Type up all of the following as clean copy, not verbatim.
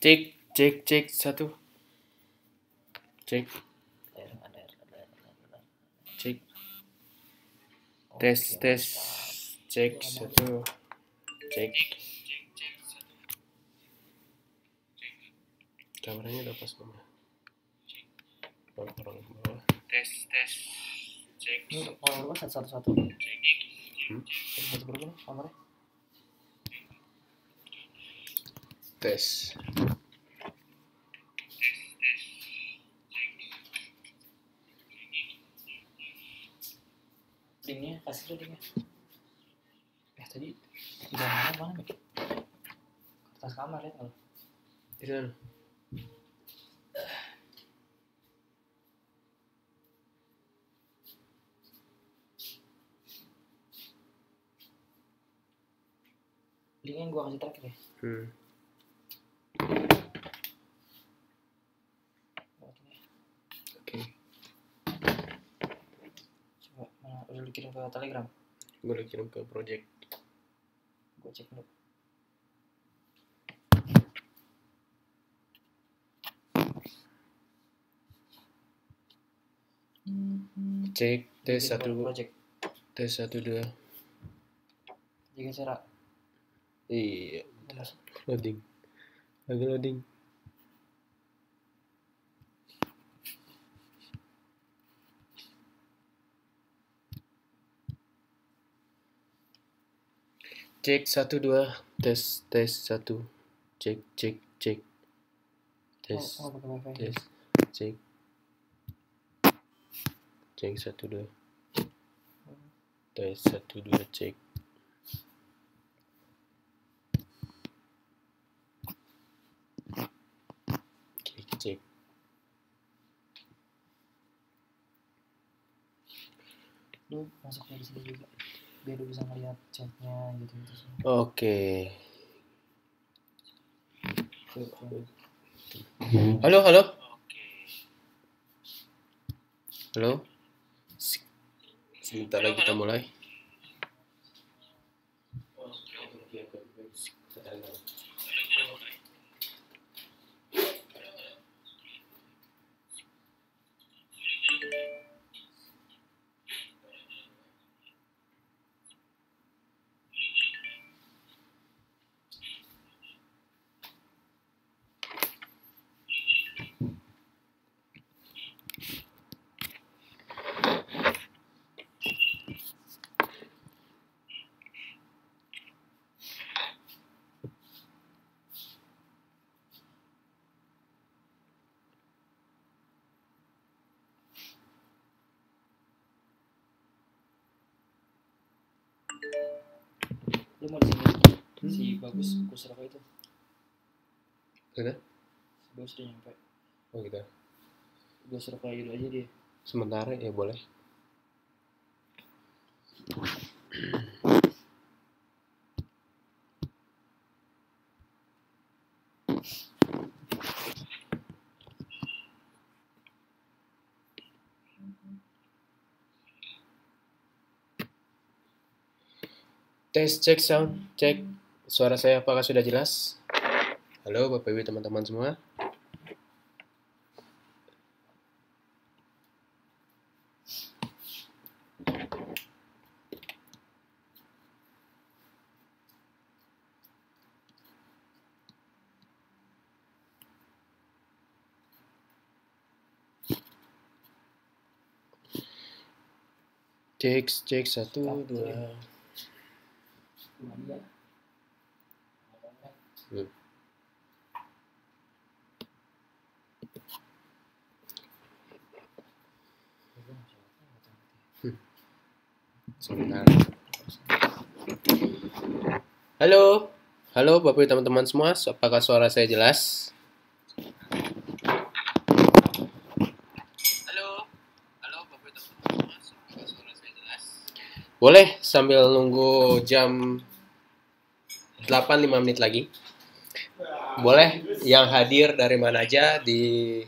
Cek, cek, cek satu. Cek. Cek. Tes, tes. Cek satu. Cek. Kameranya udah pas belum? Orang bawah. Tes, tes. Cek. Ini orang berapa? Satu-satu. Satu berapa kamarnya? Tes. Linknya kasih dulu linknya. Tadi udah mana nih? Kertas kamar ya kalau. Di sana. Linknya gua kasih terakhir ya. Oke. Coba mana udah dikirim ke Telegram? Gue lagi kirim ke project. Gua cek dulu. Cek tes Bikin satu. project. Tes 1 2. Jaga cara. Iya. Loading. Lagi loading. Cek 1 2. Tes tes 1. Cek cek cek. Tes. Oh, pakai wifi. Tes. Cek. Cek 1 2. Tes 1 2 cek. Cek cek. Lu masuk dari sini juga. Biar lu bisa ngeliat chatnya gitu sih. Oke. Tuh. Halo halo. Halo. Sebentar lagi kita mulai. Lu mau di sini si bagus gua suruh itu. Kita? Si bagus udah nyampe. Oh kita. Gua suruh kayak dulu aja dia. Sementara ya boleh. Tes cek sound cek. Suara saya apakah sudah jelas? Halo Bapak Ibu teman-teman semua. Cek cek 1 2. Sebentar. Halo. Halo Bapak Ibu teman-teman semua, apakah suara saya jelas? Halo. Halo Bapak Ibu teman-teman semua, apakah suara saya jelas? Boleh sambil nunggu jam 8 5 menit lagi. Boleh yang hadir dari mana aja di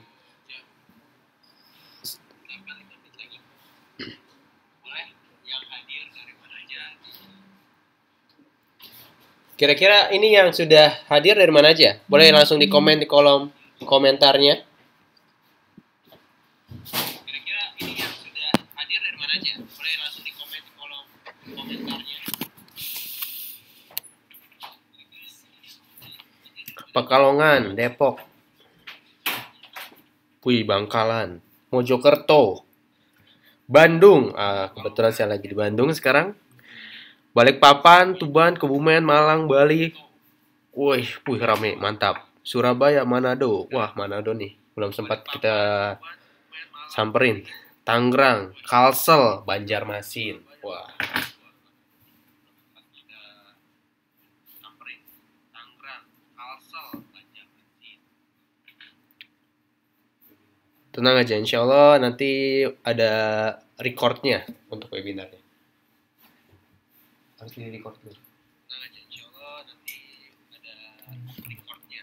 Kira-kira ini yang sudah hadir dari mana aja? Boleh langsung di komen di kolom komentarnya. Kira-kira ini yang sudah hadir dari mana aja? Boleh langsung di komen di kolom komentarnya. Pekalongan, Depok, Bangkalan, Mojokerto, Bandung. Kebetulan saya lagi di Bandung sekarang. Balikpapan, Tuban, Kebumen, Malang, Bali. Wih, rame, mantap. Surabaya, Manado. Wah, Manado nih. Belum sempat kita samperin. Tangerang, Kalsel, Banjarmasin. Wah. Tenang aja, insya Allah nanti ada recordnya untuk webinarnya. Harus di record dulu. Tenang aja, insya Allah nanti ada recordnya.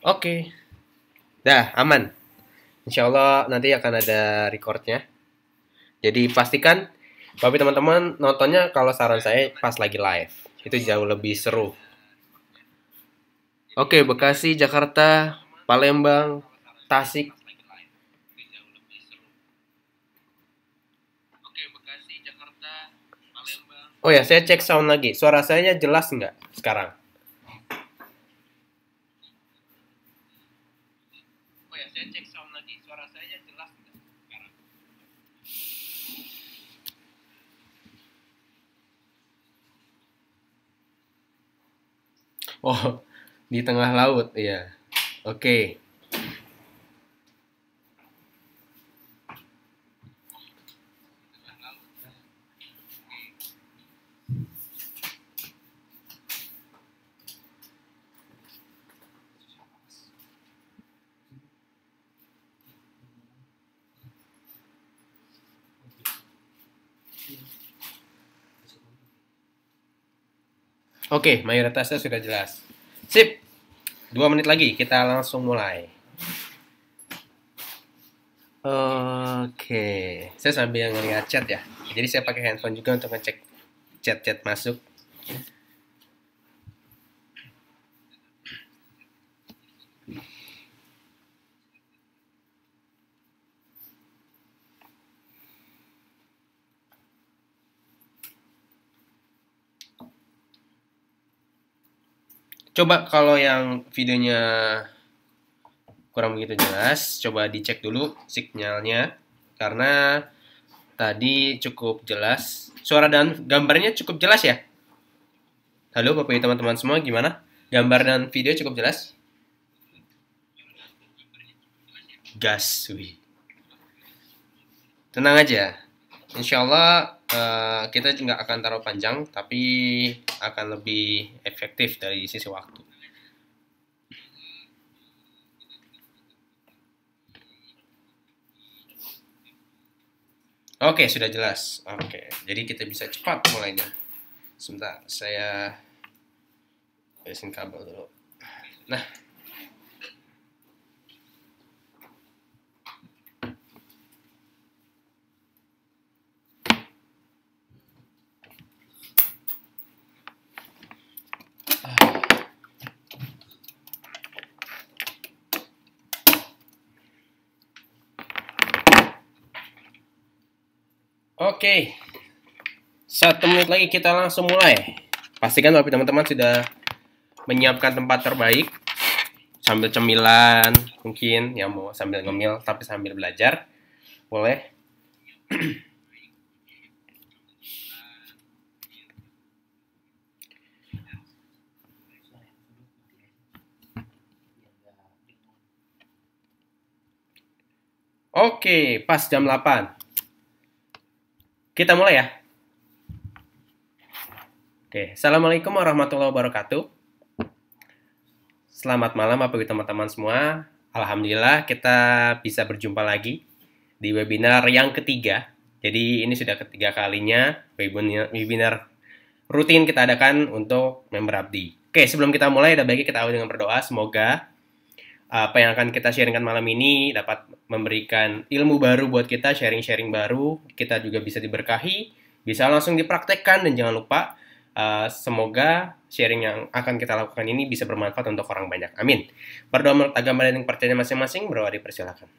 Oke. Dah, aman. Insya Allah nanti akan ada recordnya. Jadi pastikan Bapak teman-teman nontonnya kalau saran saya pas lagi live. Itu jauh lebih seru. Oke, Bekasi, Jakarta, Palembang, Tasik. Oh ya, saya cek sound lagi. Suara saya jelas nggak sekarang? Oh ya, saya cek sound lagi. Suara saya jelas nggak sekarang? Oh, di tengah laut, ya. Oke. Oke, mayoritasnya sudah jelas. Sip. 2 menit lagi, kita langsung mulai. Oke, saya sambil ngeliat chat ya. Jadi saya pakai handphone juga untuk ngecek chat-chat masuk. Coba kalau yang videonya kurang begitu jelas, coba dicek dulu sinyalnya. Karena tadi cukup jelas. Suara dan gambarnya cukup jelas ya? Halo Bapak Ibu teman-teman semua, gimana? Gambar dan video cukup jelas? Gas, wih. Tenang aja. Insya Allah kita nggak akan taruh panjang, tapi akan lebih efektif dari sisi waktu. Oke, sudah jelas. Oke, jadi kita bisa cepat mulainya. Sebentar, saya beresin kabel dulu. Nah, oke, 1 menit lagi kita langsung mulai. Pastikan Bapak teman-teman sudah menyiapkan tempat terbaik sambil cemilan, mungkin yang mau sambil ngemil tapi sambil belajar, boleh. Oke, pas jam 8. Kita mulai ya. Oke, Assalamualaikum warahmatullahi wabarakatuh. Selamat malam Bapak Ibu teman-teman semua. Alhamdulillah kita bisa berjumpa lagi di webinar yang ketiga. Jadi ini sudah ketiga kalinya webinar rutin kita adakan untuk member abdi. Oke, sebelum kita mulai, ada baiknya kita awali dengan berdoa. Semoga apa yang akan kita sharingkan malam ini dapat memberikan ilmu baru buat kita, sharing-sharing baru. Kita juga bisa diberkahi, bisa langsung dipraktekkan, dan jangan lupa semoga sharing yang akan kita lakukan ini bisa bermanfaat untuk orang banyak. Amin. Berdoa menurut agama dan percaya masing-masing. Bro Adi, persilakan.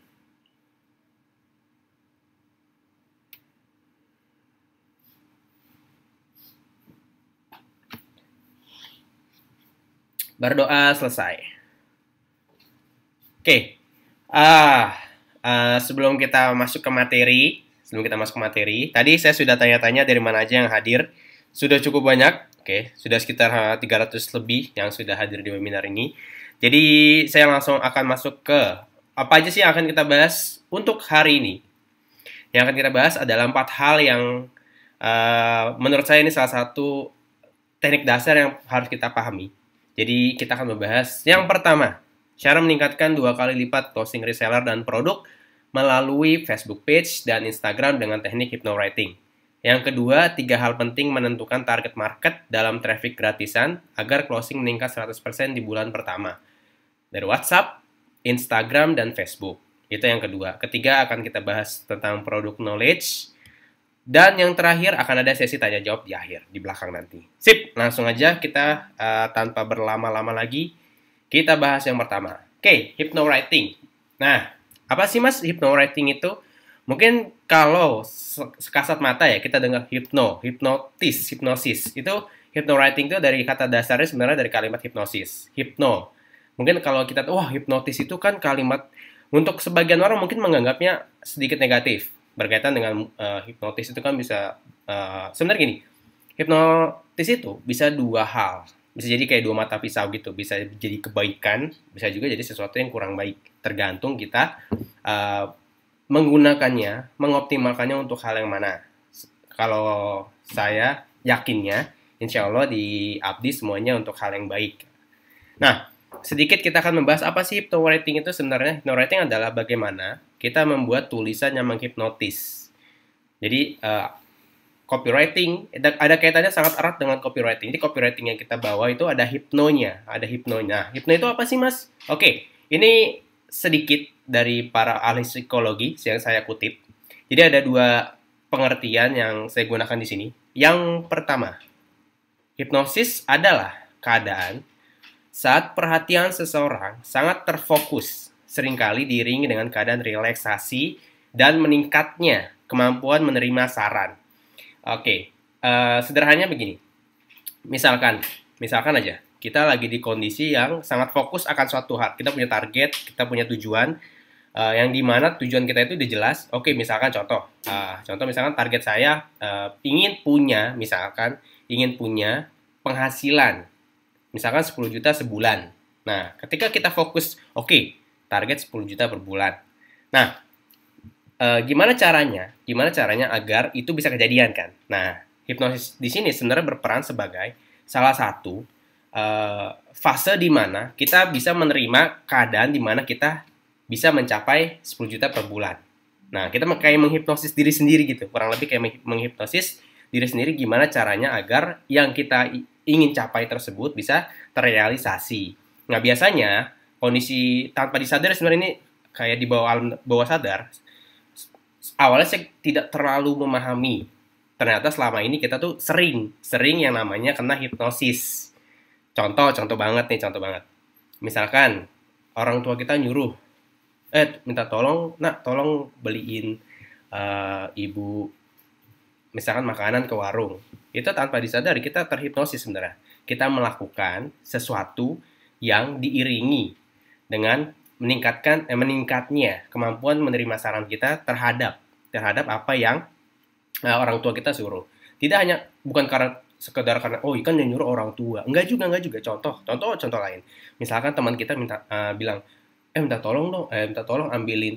Berdoa selesai. Oke. Sebelum kita masuk ke materi, tadi saya sudah tanya-tanya dari mana aja yang hadir. Sudah cukup banyak. Oke, sudah sekitar 300 lebih yang sudah hadir di webinar ini. Jadi saya langsung akan masuk ke apa aja sih yang akan kita bahas untuk hari ini. Yang akan kita bahas adalah 4 hal yang menurut saya ini salah satu teknik dasar yang harus kita pahami. Jadi kita akan membahas yang pertama, cara meningkatkan 2 kali lipat closing reseller dan produk melalui Facebook page dan Instagram dengan teknik hypnowriting. Yang kedua, 3 hal penting menentukan target market dalam traffic gratisan agar closing meningkat 100% di bulan pertama. Dari WhatsApp, Instagram, dan Facebook. Itu yang kedua. Ketiga akan kita bahas tentang product knowledge. Dan yang terakhir akan ada sesi tanya jawab di akhir, di belakang nanti. Sip, langsung aja kita tanpa berlama-lama lagi, kita bahas yang pertama. Oke, hypnowriting. Nah, apa sih mas hypnowriting itu? Mungkin kalau sekasat mata ya kita dengar hipnosis. Itu hypnowriting itu dari kata dasarnya sebenarnya dari kalimat hipnosis. Hypno. Mungkin kalau kita wah hipnotis itu kan kalimat untuk sebagian orang mungkin menganggapnya sedikit negatif. Berkaitan dengan hipnotis itu kan bisa sebenarnya gini, hipnotis itu bisa 2 hal, bisa jadi kayak 2 mata pisau gitu, bisa jadi kebaikan, bisa juga jadi sesuatu yang kurang baik, tergantung kita menggunakannya, mengoptimalkannya untuk hal yang mana. Kalau saya yakinnya, insya Allah di Abdi semuanya untuk hal yang baik. Nah, sedikit kita akan membahas apa sih hypnowriting itu sebenarnya. Hypnowriting adalah bagaimana kita membuat tulisan yang menghipnotis. Jadi copywriting ada kaitannya sangat erat dengan copywriting. Jadi copywriting yang kita bawa itu ada hipnonya, Hipno itu apa sih mas? Oke, ini sedikit dari para ahli psikologi yang saya kutip. Jadi ada 2 pengertian yang saya gunakan di sini. Yang pertama, hipnosis adalah keadaan saat perhatian seseorang sangat terfokus, seringkali diiringi dengan keadaan relaksasi dan meningkatnya kemampuan menerima saran. Oke, sederhananya begini. Misalkan aja, kita lagi di kondisi yang sangat fokus akan suatu hal. Kita punya target, kita punya tujuan, yang dimana tujuan kita itu udah jelas. Oke, misalkan contoh misalkan target saya ingin punya penghasilan, misalkan 10 juta sebulan. Nah, ketika kita fokus, oke, target 10 juta per bulan. Nah, gimana caranya agar itu bisa kejadian kan? Nah, hipnosis di sini sebenarnya berperan sebagai salah satu fase di mana kita bisa menerima keadaan di mana kita bisa mencapai 10 juta per bulan. Nah, kita kayak menghipnosis diri sendiri gitu. Kurang lebih kayak menghipnosis diri sendiri gimana caranya agar yang kita ingin capai tersebut bisa terrealisasi. Nah, biasanya kondisi tanpa disadari sebenarnya ini kayak di bawah sadar. Awalnya saya tidak terlalu memahami. Ternyata selama ini kita tuh sering yang namanya kena hipnosis. Contoh banget. Misalkan orang tua kita nyuruh, minta tolong, nak, tolong beliin ibu misalkan makanan ke warung. Itu tanpa disadari kita terhipnosis sebenarnya. Kita melakukan sesuatu yang diiringi dengan meningkatnya kemampuan menerima saran kita terhadap apa yang orang tua kita suruh. Bukan sekedar karena ikan yang nyuruh orang tua. Enggak juga. Contoh lain. Misalkan teman kita bilang, minta tolong ambilin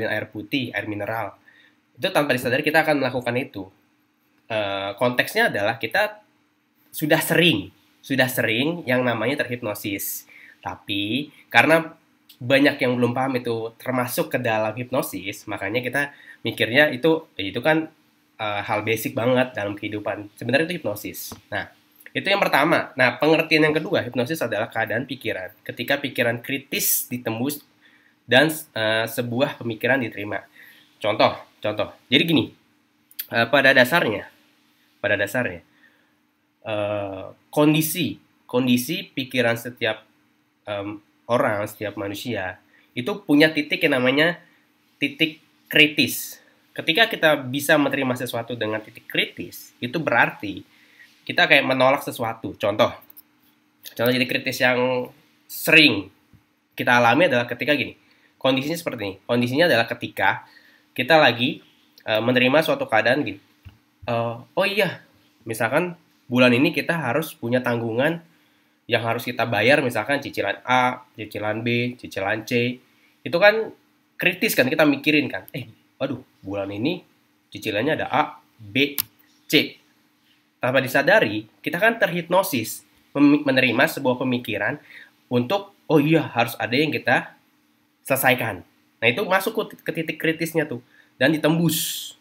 air putih, air mineral. Itu tanpa disadari kita akan melakukan itu. Konteksnya adalah kita sudah sering yang namanya terhipnosis. Tapi karena banyak yang belum paham itu termasuk ke dalam hipnosis, makanya kita mikirnya itu kan hal basic banget dalam kehidupan. Sebenarnya itu hipnosis. Nah, itu yang pertama. Nah, pengertian yang kedua, hipnosis adalah keadaan pikiran. Ketika pikiran kritis ditembus dan sebuah pemikiran diterima. Contoh. Jadi gini, pada dasarnya, kondisi pikiran setiap orang, setiap manusia itu punya titik yang namanya titik kritis. Ketika kita bisa menerima sesuatu dengan titik kritis, itu berarti kita kayak menolak sesuatu. Contoh titik kritis yang sering kita alami adalah ketika gini. Kondisinya seperti ini. Kondisinya adalah ketika kita lagi menerima suatu keadaan gini. Oh iya, misalkan bulan ini kita harus punya tanggungan yang harus kita bayar, misalkan cicilan A, cicilan B, cicilan C. Itu kan kritis kan, kita mikirin kan. Waduh, bulan ini cicilannya ada A, B, C. Tanpa disadari, kita kan terhipnosis menerima sebuah pemikiran untuk, oh iya, harus ada yang kita selesaikan. Nah, itu masuk ke titik kritisnya tuh. Dan ditembus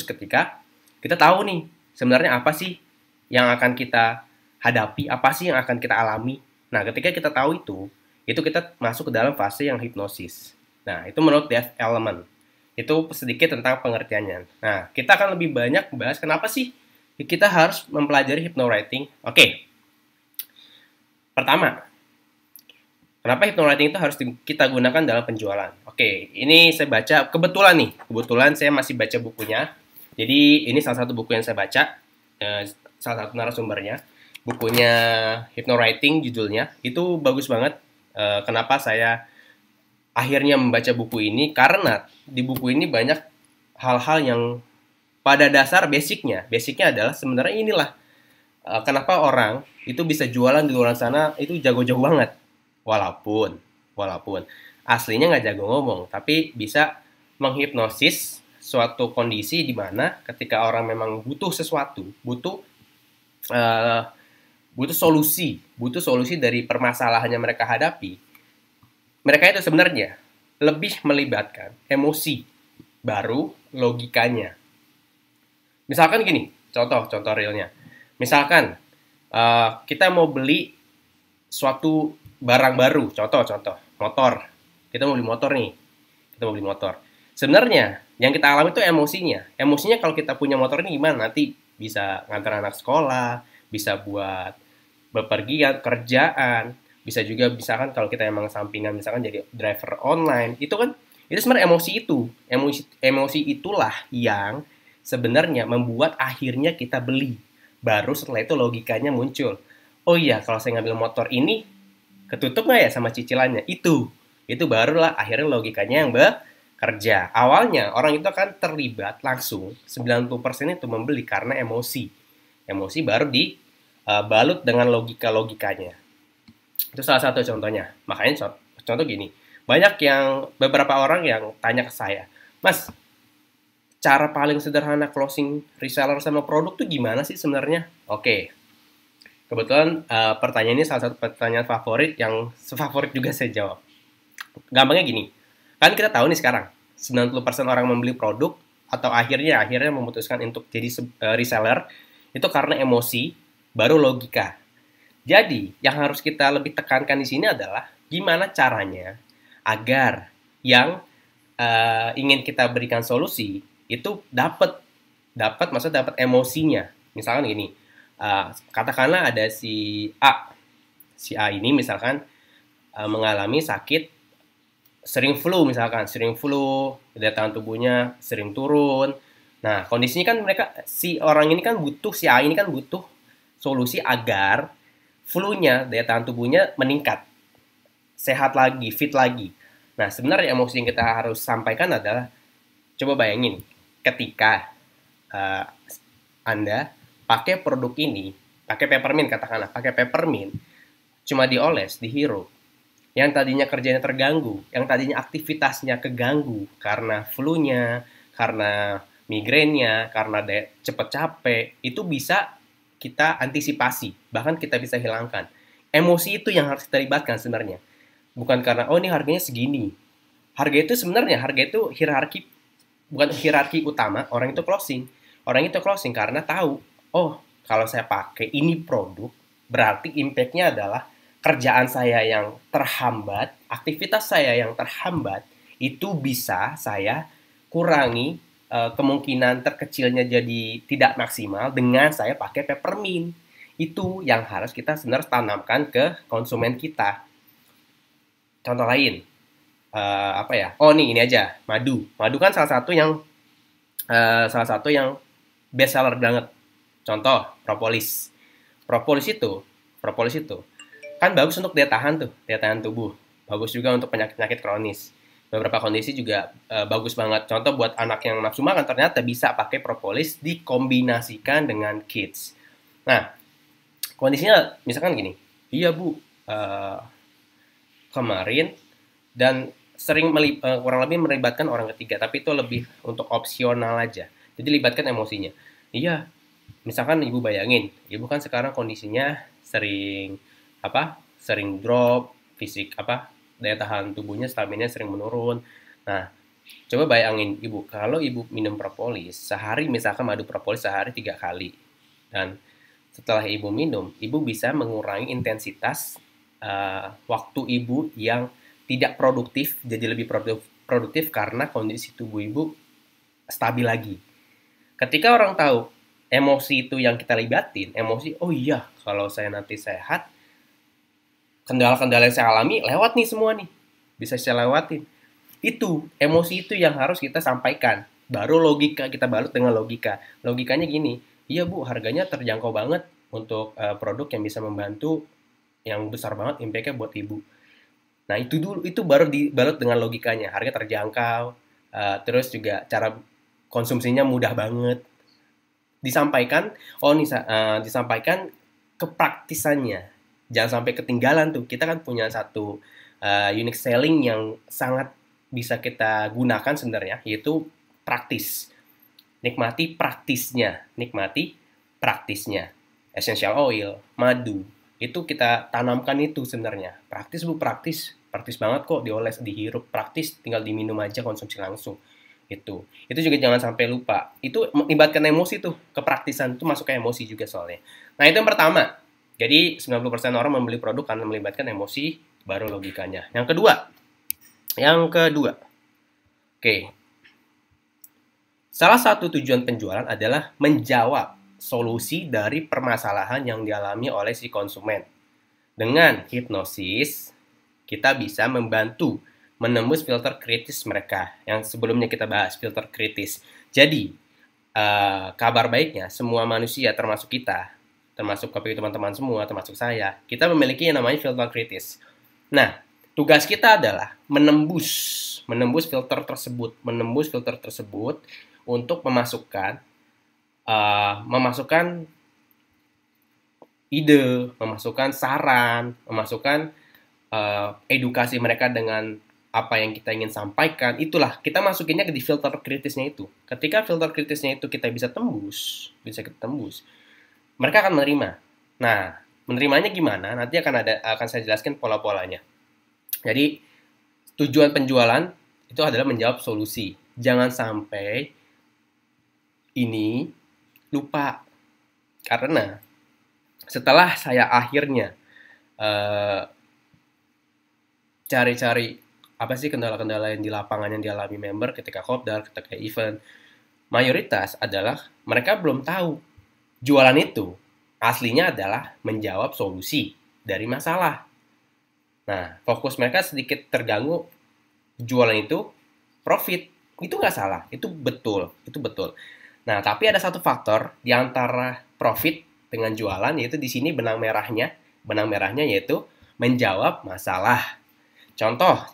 ketika kita tahu nih, sebenarnya apa sih yang akan kita hadapi, apa sih yang akan kita alami. Nah, ketika kita tahu itu kita masuk ke dalam fase yang hipnosis. Nah, itu menurut Dave Elman. Itu sedikit tentang pengertiannya. Nah, kita akan lebih banyak bahas kenapa sih kita harus mempelajari hypnowriting. Oke. Pertama, kenapa hypnowriting itu harus kita gunakan dalam penjualan? Oke, ini saya baca, kebetulan saya masih baca bukunya. Jadi, ini salah satu buku yang saya baca, salah satu narasumbernya. Bukunya Hypnowriting judulnya, itu bagus banget. Kenapa saya akhirnya membaca buku ini? Karena di buku ini banyak hal-hal yang pada dasar basicnya adalah sebenarnya inilah kenapa orang itu bisa jualan di luar sana itu jago-jago banget. Walaupun aslinya nggak jago ngomong, tapi bisa menghipnosis suatu kondisi di mana ketika orang memang butuh sesuatu, butuh solusi dari permasalahan yang mereka hadapi. Mereka itu sebenarnya lebih melibatkan emosi baru logikanya. Misalkan gini, contoh realnya. Misalkan kita mau beli suatu barang baru, contoh motor. Kita mau beli motor. Sebenarnya yang kita alami itu emosinya. Emosinya kalau kita punya motor ini gimana? Nanti bisa ngantar anak sekolah, bisa buat bepergian, kerjaan, bisa juga misalkan kalau kita emang sampingan misalkan jadi driver online, itu sebenarnya emosi itulah yang sebenarnya membuat akhirnya kita beli. Baru setelah itu logikanya muncul. Oh iya, kalau saya ngambil motor ini ketutup nggak ya sama cicilannya? Itu barulah akhirnya logikanya yang bekerja. Awalnya orang itu akan terlibat langsung 90% itu membeli karena emosi baru dibalut dengan logikanya. Itu salah satu contohnya. Makanya contoh gini, beberapa orang yang tanya ke saya, Mas, cara paling sederhana closing reseller sama produk tuh gimana sih sebenarnya? Oke. Kebetulan pertanyaan ini salah satu pertanyaan favorit yang sefavorit juga saya jawab. Gampangnya gini, kan kita tahu nih sekarang 90% orang membeli produk atau akhirnya memutuskan untuk jadi reseller itu karena emosi baru logika. Jadi yang harus kita lebih tekankan di sini adalah gimana caranya agar yang ingin kita berikan solusi itu dapat emosinya. Misalkan gini, katakanlah ada si A ini misalkan mengalami sakit sering flu, daya tahan tubuhnya sering turun. Nah, kondisinya kan si A ini kan butuh solusi agar flu-nya, daya tahan tubuhnya meningkat, sehat lagi, fit lagi. Nah, sebenarnya emosi yang kita harus sampaikan adalah, coba bayangin, ketika Anda pakai produk ini, pakai peppermint, cuma dioles, dihirup, yang tadinya kerjanya terganggu, yang tadinya aktivitasnya keganggu karena flu-nya, karena migrainnya, karena cepet capek, itu bisa kita antisipasi, bahkan kita bisa hilangkan. Emosi itu yang harus kita libatkan sebenarnya. Bukan karena, oh ini harganya segini. Harga itu hierarki, bukan hierarki utama, orang itu closing. orang itu closing karena tahu, oh kalau saya pakai ini produk, berarti impact-nya adalah kerjaan saya yang terhambat, aktivitas saya yang terhambat, itu bisa saya kurangi kemungkinan terkecilnya jadi tidak maksimal dengan saya pakai peppermint. Itu yang harus kita sebenarnya tanamkan ke konsumen kita. Contoh lain, apa ya? Oh nih ini aja, madu. Madu kan salah satu yang best seller banget. Contoh propolis. Propolis itu kan bagus untuk daya tahan tubuh. Bagus juga untuk penyakit-penyakit kronis. Beberapa kondisi juga bagus banget. Contoh buat anak yang nafsu makan ternyata bisa pakai propolis dikombinasikan dengan kids. Nah, kondisinya misalkan gini, iya bu, kemarin dan sering kurang lebih melibatkan orang ketiga, tapi itu lebih untuk opsional aja. Jadi libatkan emosinya. Iya, misalkan ibu bayangin, ibu kan sekarang kondisinya sering drop fisik daya tahan tubuhnya, stamina sering menurun. Nah, coba bayangin ibu, kalau ibu minum propolis sehari, misalkan madu propolis sehari 3 kali, dan setelah ibu minum, ibu bisa mengurangi intensitas waktu ibu yang tidak produktif jadi lebih produktif karena kondisi tubuh ibu stabil lagi. Ketika orang tahu emosi itu yang kita libatin, emosi, oh iya, kalau saya nanti sehat, kendala-kendala yang saya alami lewat nih semua nih, bisa saya lewatin. Itu emosi itu yang harus kita sampaikan. Baru logika kita balut dengan logika. Logikanya gini, iya bu, harganya terjangkau banget untuk produk yang bisa membantu yang besar banget impact-nya buat ibu. Nah itu baru dibalut dengan logikanya, harga terjangkau, terus juga cara konsumsinya mudah banget. Disampaikan, disampaikan kepraktisannya. Jangan sampai ketinggalan tuh. Kita kan punya satu unique selling yang sangat bisa kita gunakan sebenarnya, yaitu praktis. Nikmati praktisnya. Essential oil, madu, itu kita tanamkan itu sebenarnya. Praktis bu, praktis banget kok, dioles, dihirup, praktis, tinggal diminum aja, konsumsi langsung. Itu juga jangan sampai lupa. Itu melibatkan emosi tuh, kepraktisan itu masuk ke emosi juga soalnya. Nah itu yang pertama. Jadi 90% orang membeli produk karena melibatkan emosi, baru logikanya. Yang kedua, oke. Salah satu tujuan penjualan adalah menjawab solusi dari permasalahan yang dialami oleh si konsumen. Dengan hipnosis, kita bisa membantu menembus filter kritis mereka yang sebelumnya kita bahas, filter kritis. Jadi, kabar baiknya, semua manusia termasuk kita, termasuk teman-teman semua, termasuk saya, kita memiliki yang namanya filter kritis. Nah, tugas kita adalah menembus filter tersebut untuk memasukkan ide, memasukkan saran, memasukkan edukasi mereka dengan apa yang kita ingin sampaikan. Itulah, kita masukinnya di filter kritisnya itu. Ketika filter kritisnya itu kita bisa tembus, mereka akan menerima. Nah, menerimanya gimana? Nanti akan saya jelaskan pola-polanya. Jadi, tujuan penjualan itu adalah menjawab solusi. Jangan sampai ini lupa. Karena setelah saya akhirnya cari-cari apa sih kendala-kendala yang di lapangan yang dialami member ketika kopdar, ketika event, mayoritas adalah mereka belum tahu jualan itu aslinya adalah menjawab solusi dari masalah. Nah, fokus mereka sedikit terganggu, jualan itu profit. Itu nggak salah, itu betul. Nah, tapi ada satu faktor di antara profit dengan jualan, yaitu di sini benang merahnya yaitu menjawab masalah. Contoh,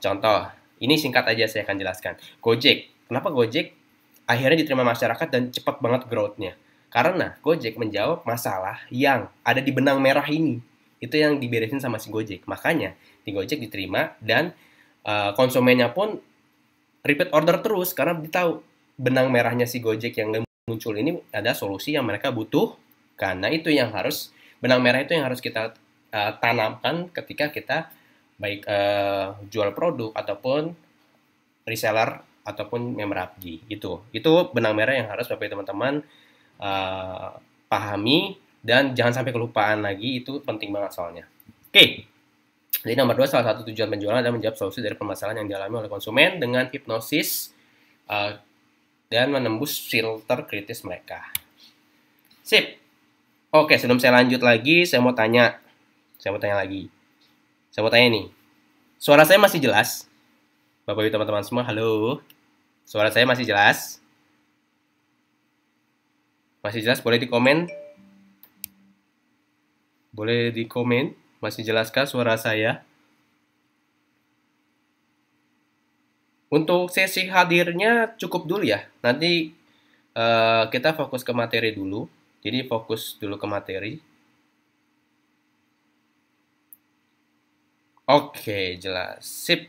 ini singkat aja saya akan jelaskan. Gojek, kenapa Gojek akhirnya diterima masyarakat dan cepat banget growth-nya? Karena Gojek menjawab masalah yang ada di benang merah ini. Itu yang diberesin sama si Gojek. Makanya di Gojek diterima dan konsumennya pun repeat order terus karena ditahu benang merahnya si Gojek yang muncul ini ada solusi yang mereka butuh. Karena itu yang harus, benang merah itu yang harus kita tanamkan ketika kita baik jual produk ataupun reseller ataupun member APG. Itu benang merah yang harus Bapak teman-teman pahami dan jangan sampai kelupaan lagi, itu penting banget soalnya. Oke. Jadi nomor 2, salah satu tujuan penjualan adalah menjawab solusi dari permasalahan yang dialami oleh konsumen dengan hipnosis dan menembus filter kritis mereka. Sip. Oke, sebelum saya lanjut lagi, saya mau tanya lagi. Saya mau tanya nih. Suara saya masih jelas? Bapak Ibu teman-teman semua, halo. Suara saya masih jelas? Masih jelas? Boleh dikomen? Masih jelaskah suara saya? Untuk sesi hadirnya cukup dulu ya. Nanti kita fokus ke materi dulu. Jadi fokus dulu ke materi. Oke, jelas. Sip.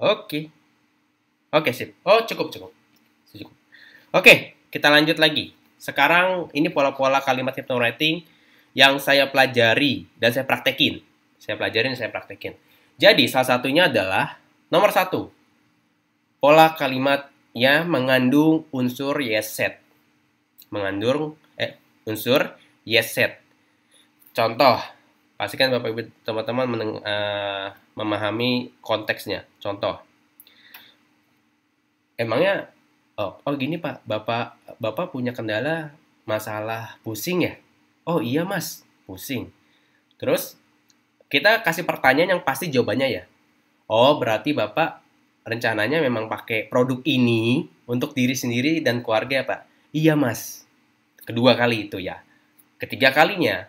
Oke, sip. Oh, cukup. Oke, kita lanjut lagi. Sekarang ini pola-pola kalimat hypnowriting yang saya pelajari dan saya praktekin. Jadi, salah satunya adalah nomor 1. Pola kalimatnya mengandung unsur yes set. Unsur yes set. Contoh, pastikan Bapak Ibu teman-teman memahami konteksnya. Contoh, emangnya gini Pak, Bapak punya kendala masalah pusing ya? Oh iya Mas, pusing. Terus kita kasih pertanyaan yang pasti jawabannya ya. Oh berarti Bapak rencananya memang pakai produk ini untuk diri sendiri dan keluarga ya Pak? Iya Mas. Kedua kali itu ya. Ketiga kalinya.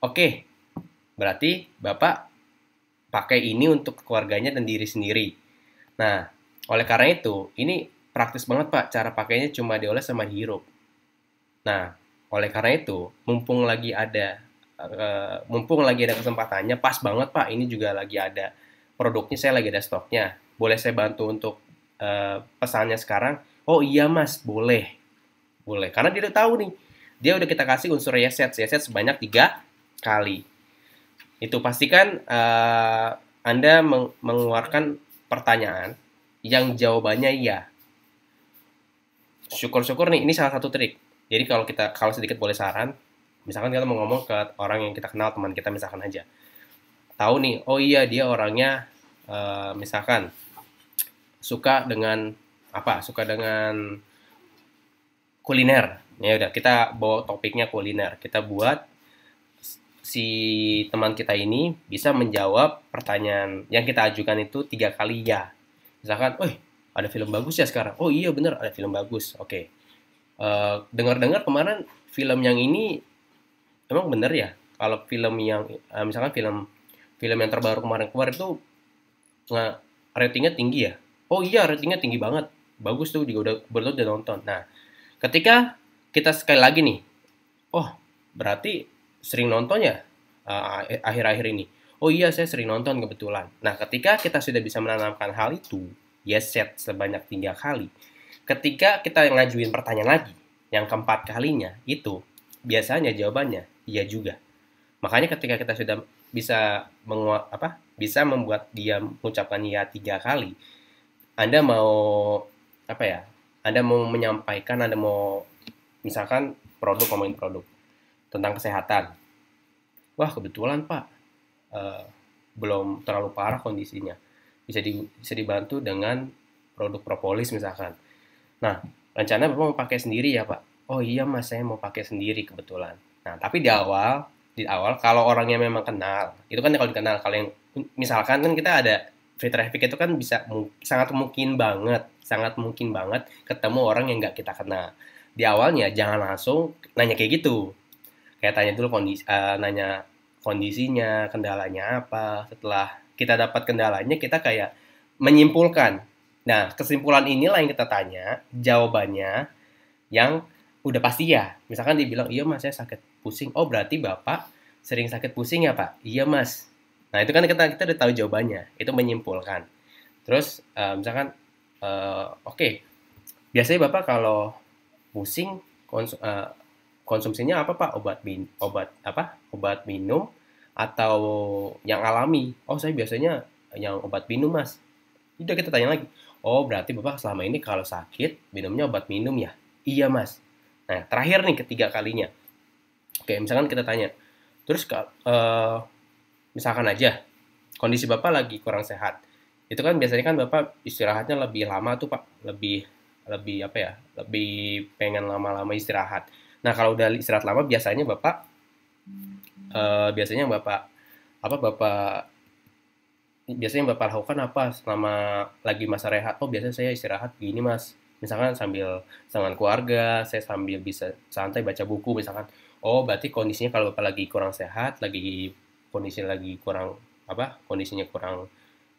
Oke, berarti Bapak pakai ini untuk keluarganya dan diri sendiri. Nah, oleh karena itu, ini praktis banget Pak, cara pakainya cuma dioles sama dihirup. Nah, oleh karena itu, mumpung lagi ada kesempatannya, pas banget Pak, ini juga lagi ada produknya, saya lagi ada stoknya. Boleh saya bantu untuk pesannya sekarang? Oh iya Mas, boleh. Karena dia udah tahu nih, dia udah kita kasih unsur yeset sebanyak 3 kali. Itu pastikan Anda mengeluarkan pertanyaan yang jawabannya iya. Syukur-syukur nih, ini salah satu trik. Jadi kalau sedikit boleh saran, misalkan kita mau ngomong ke orang yang kita kenal, teman kita misalkan aja. Tahu nih, oh iya dia orangnya misalkan suka dengan kuliner. Ya udah, kita bawa topiknya kuliner. Kita buat si teman kita ini bisa menjawab pertanyaan yang kita ajukan itu 3 kali ya. Misalkan, ada film bagus ya sekarang. Oh iya bener, ada film bagus. Oke. Dengar-dengar kemarin film yang ini emang bener ya? Kalau film yang misalkan film yang terbaru kemarin keluar itu ratingnya tinggi ya? Oh iya, ratingnya tinggi banget. Bagus tuh, juga udah nonton. Nah, ketika kita sekali lagi nih, oh berarti sering nonton ya akhir-akhir ini. Oh iya, saya sering nonton kebetulan. Nah, ketika kita sudah bisa menanamkan hal itu, yes set sebanyak 3 kali. Ketika kita ngajuin pertanyaan lagi, yang keempat kalinya, itu biasanya jawabannya iya juga. Makanya ketika kita sudah bisa membuat dia mengucapkan iya 3 kali, Anda mau Anda mau menyampaikan, Anda mau misalkan ngomongin produk tentang kesehatan. Wah kebetulan Pak, belum terlalu parah kondisinya. Bisa dibantu dengan produk propolis misalkan. Nah, rencana Bapak mau pakai sendiri ya Pak? Oh iya Mas, saya mau pakai sendiri kebetulan. Nah, tapi di awal kalau orangnya memang kenal, itu kan kalau dikenal. Kalau yang misalkan kan kita ada free traffic itu kan bisa sangat mungkin banget ketemu orang yang nggak kita kenal. Di awalnya jangan langsung nanya kayak gitu. Kayak tanya dulu nanya kondisinya, kendalanya apa. Setelah kita dapat kendalanya, kita kayak menyimpulkan. Nah, kesimpulan inilah yang kita tanya, jawabannya yang udah pasti ya. Misalkan dia bilang, iya Mas, saya sakit pusing. Oh, berarti Bapak sering sakit pusing ya Pak? Iya Mas. Nah, itu kan kita udah tahu jawabannya. Itu menyimpulkan. Terus, misalkan, oke. Biasanya Bapak kalau pusing, konsumsinya apa Pak? Obat minum atau yang alami? Oh, saya biasanya yang obat minum Mas. Udah kita tanya lagi. Oh, berarti Bapak selama ini kalau sakit minumnya obat minum ya? Iya, Mas. Nah, terakhir nih ketiga kalinya. Oke, misalkan kita tanya, terus misalkan aja kondisi Bapak lagi kurang sehat. Itu kan biasanya kan Bapak istirahatnya lebih lama tuh, Pak. Lebih lebih apa ya? Lebih pengen lama-lama istirahat. Nah, kalau udah istirahat lama biasanya Bapak apa Bapak biasanya Bapak lakukan apa selama lagi masa rehat? Oh, biasanya saya istirahat gini, Mas. Misalkan sambil dengan keluarga, saya sambil bisa santai baca buku misalkan. Oh, berarti kondisinya kalau Bapak lagi kurang sehat, lagi kurang kondisinya kurang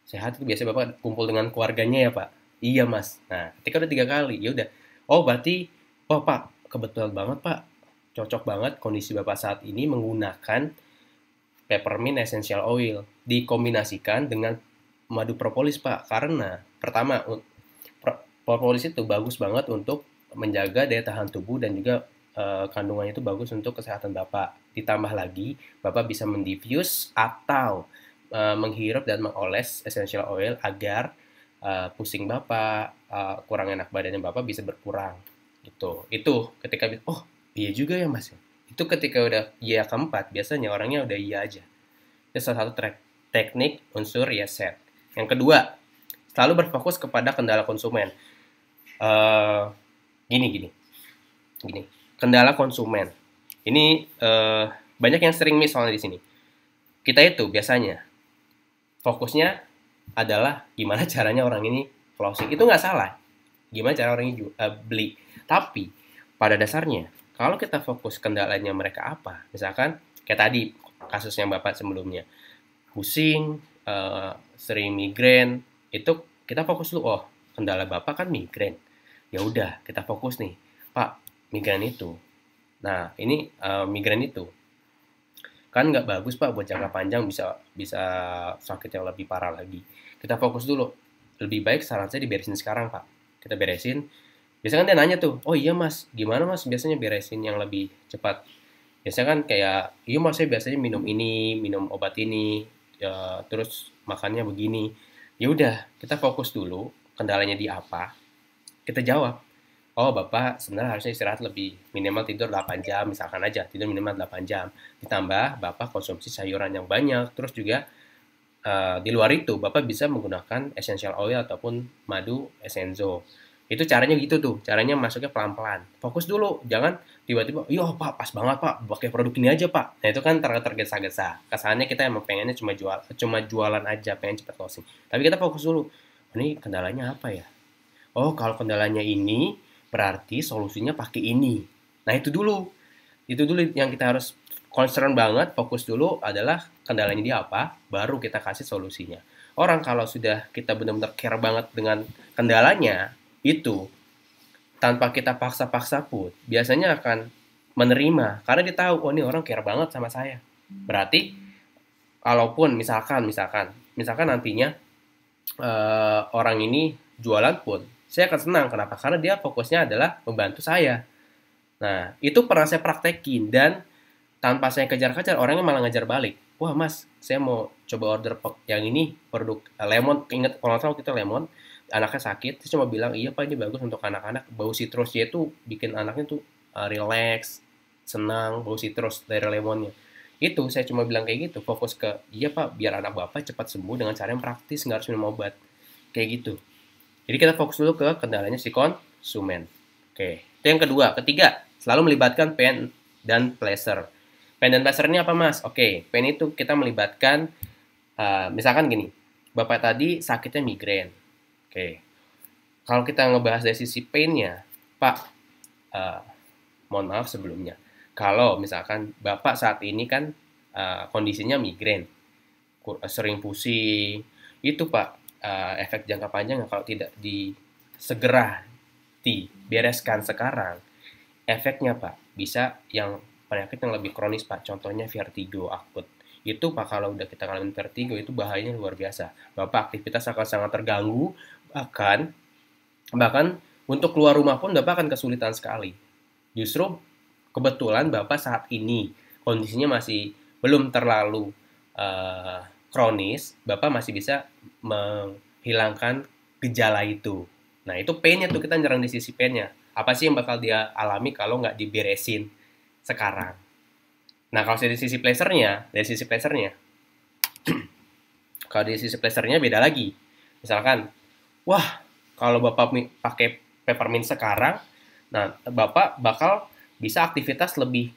sehat itu biasanya Bapak kumpul dengan keluarganya ya, Pak? Iya, Mas. Nah, ketika udah 3 kali, ya udah. Oh, berarti, oh, Pak, kebetulan banget, Pak. Cocok banget kondisi Bapak saat ini menggunakan peppermint essential oil dikombinasikan dengan madu propolis, Pak. Karena pertama propolis itu bagus banget untuk menjaga daya tahan tubuh dan juga kandungannya itu bagus untuk kesehatan Bapak. Ditambah lagi Bapak bisa mendiffuse atau menghirup dan mengoles essential oil agar pusing Bapak, kurang enak badannya Bapak bisa berkurang gitu. Itu ketika oh iya juga ya Mas. Itu ketika udah iya keempat, biasanya orangnya udah iya aja. Itu salah satu teknik unsur ya set. Yang kedua, selalu berfokus kepada kendala konsumen. Eh gini, gini, gini. Kendala konsumen. Ini banyak yang sering miss soalnya di sini. Kita itu biasanya fokusnya adalah gimana caranya orang ini closing. Itu nggak salah. Gimana cara orang ini beli. Tapi pada dasarnya kalau kita fokus kendalanya mereka apa, misalkan kayak tadi kasusnya Bapak sebelumnya, pusing, sering migrain, itu kita fokus dulu, oh kendala Bapak kan migrain. Ya udah, kita fokus nih, Pak, migrain itu. Nah, ini migrain itu kan nggak bagus Pak buat jangka panjang bisa bisa sakit yang lebih parah lagi. Kita fokus dulu. Lebih baik saran saya diberesin sekarang Pak. Kita beresin. Biasanya kan dia nanya tuh, oh iya Mas, gimana Mas biasanya beresin yang lebih cepat? Biasanya kan kayak, iya Mas saya biasanya minum ini, minum obat ini, ya, terus makannya begini. Ya udah, kita fokus dulu kendalanya di apa, kita jawab. Oh, Bapak sebenarnya harusnya istirahat lebih minimal tidur 8 jam, misalkan aja tidur minimal 8 jam. Ditambah Bapak konsumsi sayuran yang banyak, terus juga di luar itu Bapak bisa menggunakan essential oil ataupun madu essenzo. Itu caranya gitu tuh, caranya masuknya pelan-pelan. Fokus dulu, jangan tiba-tiba, "Iya, Pak, pas banget, Pak, pakai produk ini aja, Pak." Nah, itu kan tergesa-gesa. Kesannya kita emang pengennya cuma jualan aja, pengen cepat closing. Tapi kita fokus dulu. Oh, ini kendalanya apa ya? Oh, kalau kendalanya ini, berarti solusinya pakai ini. Nah, itu dulu. Itu dulu yang kita harus concern banget, fokus dulu adalah kendalanya dia apa, baru kita kasih solusinya. Orang kalau sudah kita benar-benar care banget dengan kendalanya, itu tanpa kita paksa-paksa pun, biasanya akan menerima. Karena dia tahu, oh ini orang care banget sama saya. Berarti, kalaupun misalkan nantinya orang ini jualan pun, saya akan senang. Kenapa? Karena dia fokusnya adalah membantu saya. Nah, itu pernah saya praktekin dan tanpa saya kejar-kejar, orangnya malah ngejar balik. Wah mas, saya mau coba order yang ini, produk lemon, ingat kalau nggak salah kita lemon, anaknya sakit, saya cuma bilang, iya pak ini bagus untuk anak-anak, bau citrusnya itu bikin anaknya tuh relax, senang, bau citrus dari lemonnya. Itu saya cuma bilang kayak gitu, fokus ke, iya pak, biar anak bapak cepat sembuh dengan cara yang praktis, nggak harus minum obat. Kayak gitu. Jadi kita fokus dulu ke kendalanya si konsumen. Oke, itu yang kedua. Ketiga, selalu melibatkan pain dan pleasure. Pain dan pleasure ini apa mas? Oke, pain itu kita melibatkan, misalkan gini, bapak tadi sakitnya migrain. Oke, kalau kita ngebahas dari sisi pain-nya, Pak, mohon maaf sebelumnya. Kalau misalkan Bapak saat ini kan kondisinya migrain, sering pusing, itu Pak, efek jangka panjang kalau tidak segera dibereskan sekarang, efeknya Pak, bisa yang penyakit yang lebih kronis Pak, contohnya vertigo akut. Itu Pak, kalau udah kita ngalamin vertigo, itu bahayanya luar biasa. Bapak aktivitas akan sangat terganggu, bahkan untuk keluar rumah pun Bapak akan kesulitan sekali. Justru kebetulan Bapak saat ini kondisinya masih belum terlalu kronis, Bapak masih bisa menghilangkan gejala itu. Nah, itu pain-nya tuh, kita nyerang di sisi pain-nya. Apa sih yang bakal dia alami kalau nggak diberesin sekarang? Nah, kalau dari sisi pleasure-nya, kalau dari sisi pleasure-nya beda lagi. Misalkan, wah, kalau Bapak pakai peppermint sekarang, nah, Bapak bakal bisa aktivitas lebih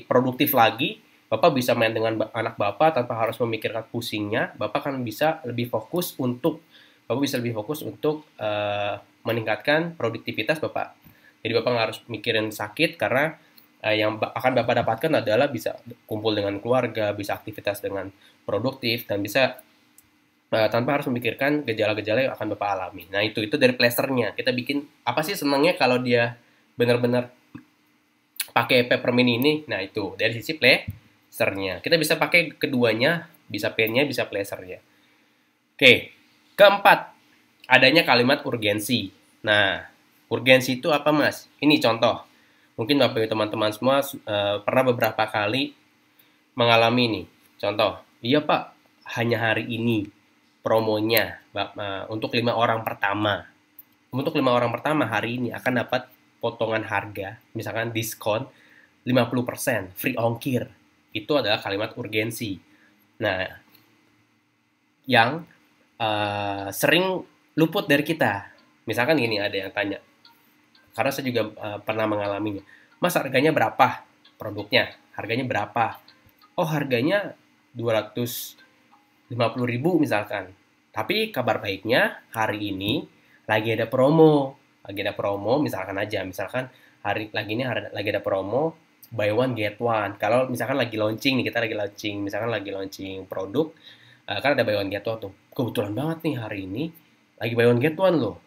produktif lagi. Bapak bisa main dengan anak Bapak tanpa harus memikirkan pusingnya. Bapak kan bisa lebih fokus untuk meningkatkan produktivitas Bapak. Jadi Bapak nggak harus mikirin sakit, karena yang akan Bapak dapatkan adalah bisa kumpul dengan keluarga, bisa aktivitas dengan produktif, dan bisa tanpa harus memikirkan gejala-gejala yang akan Bapak alami. Nah, itu dari pleasure-nya. Kita bikin, apa sih senangnya kalau dia benar-benar pakai peppermint ini? Nah, itu dari sisi pleasure-nya. Kita bisa pakai keduanya, bisa pain-nya, bisa pleasure-nya. Oke, keempat, adanya kalimat urgensi. Nah, urgensi itu apa, Mas? Ini contoh. Mungkin Bapak teman-teman semua pernah beberapa kali mengalami ini. Contoh, iya Pak, hanya hari ini promonya untuk 5 orang pertama. Untuk 5 orang pertama hari ini akan dapat potongan harga, misalkan diskon 50%, free ongkir. Itu adalah kalimat urgensi. Nah, yang sering luput dari kita. Misalkan gini, ada yang tanya, karena saya juga pernah mengalaminya. Mas, harganya berapa produknya? Harganya berapa? Oh, harganya 250.000 misalkan. Tapi kabar baiknya hari ini lagi ada promo. Misalkan hari ada promo buy one get one. Kalau misalkan lagi launching nih, misalkan lagi launching produk, kan ada buy one get one tuh. Kebetulan banget nih hari ini lagi buy one get one loh.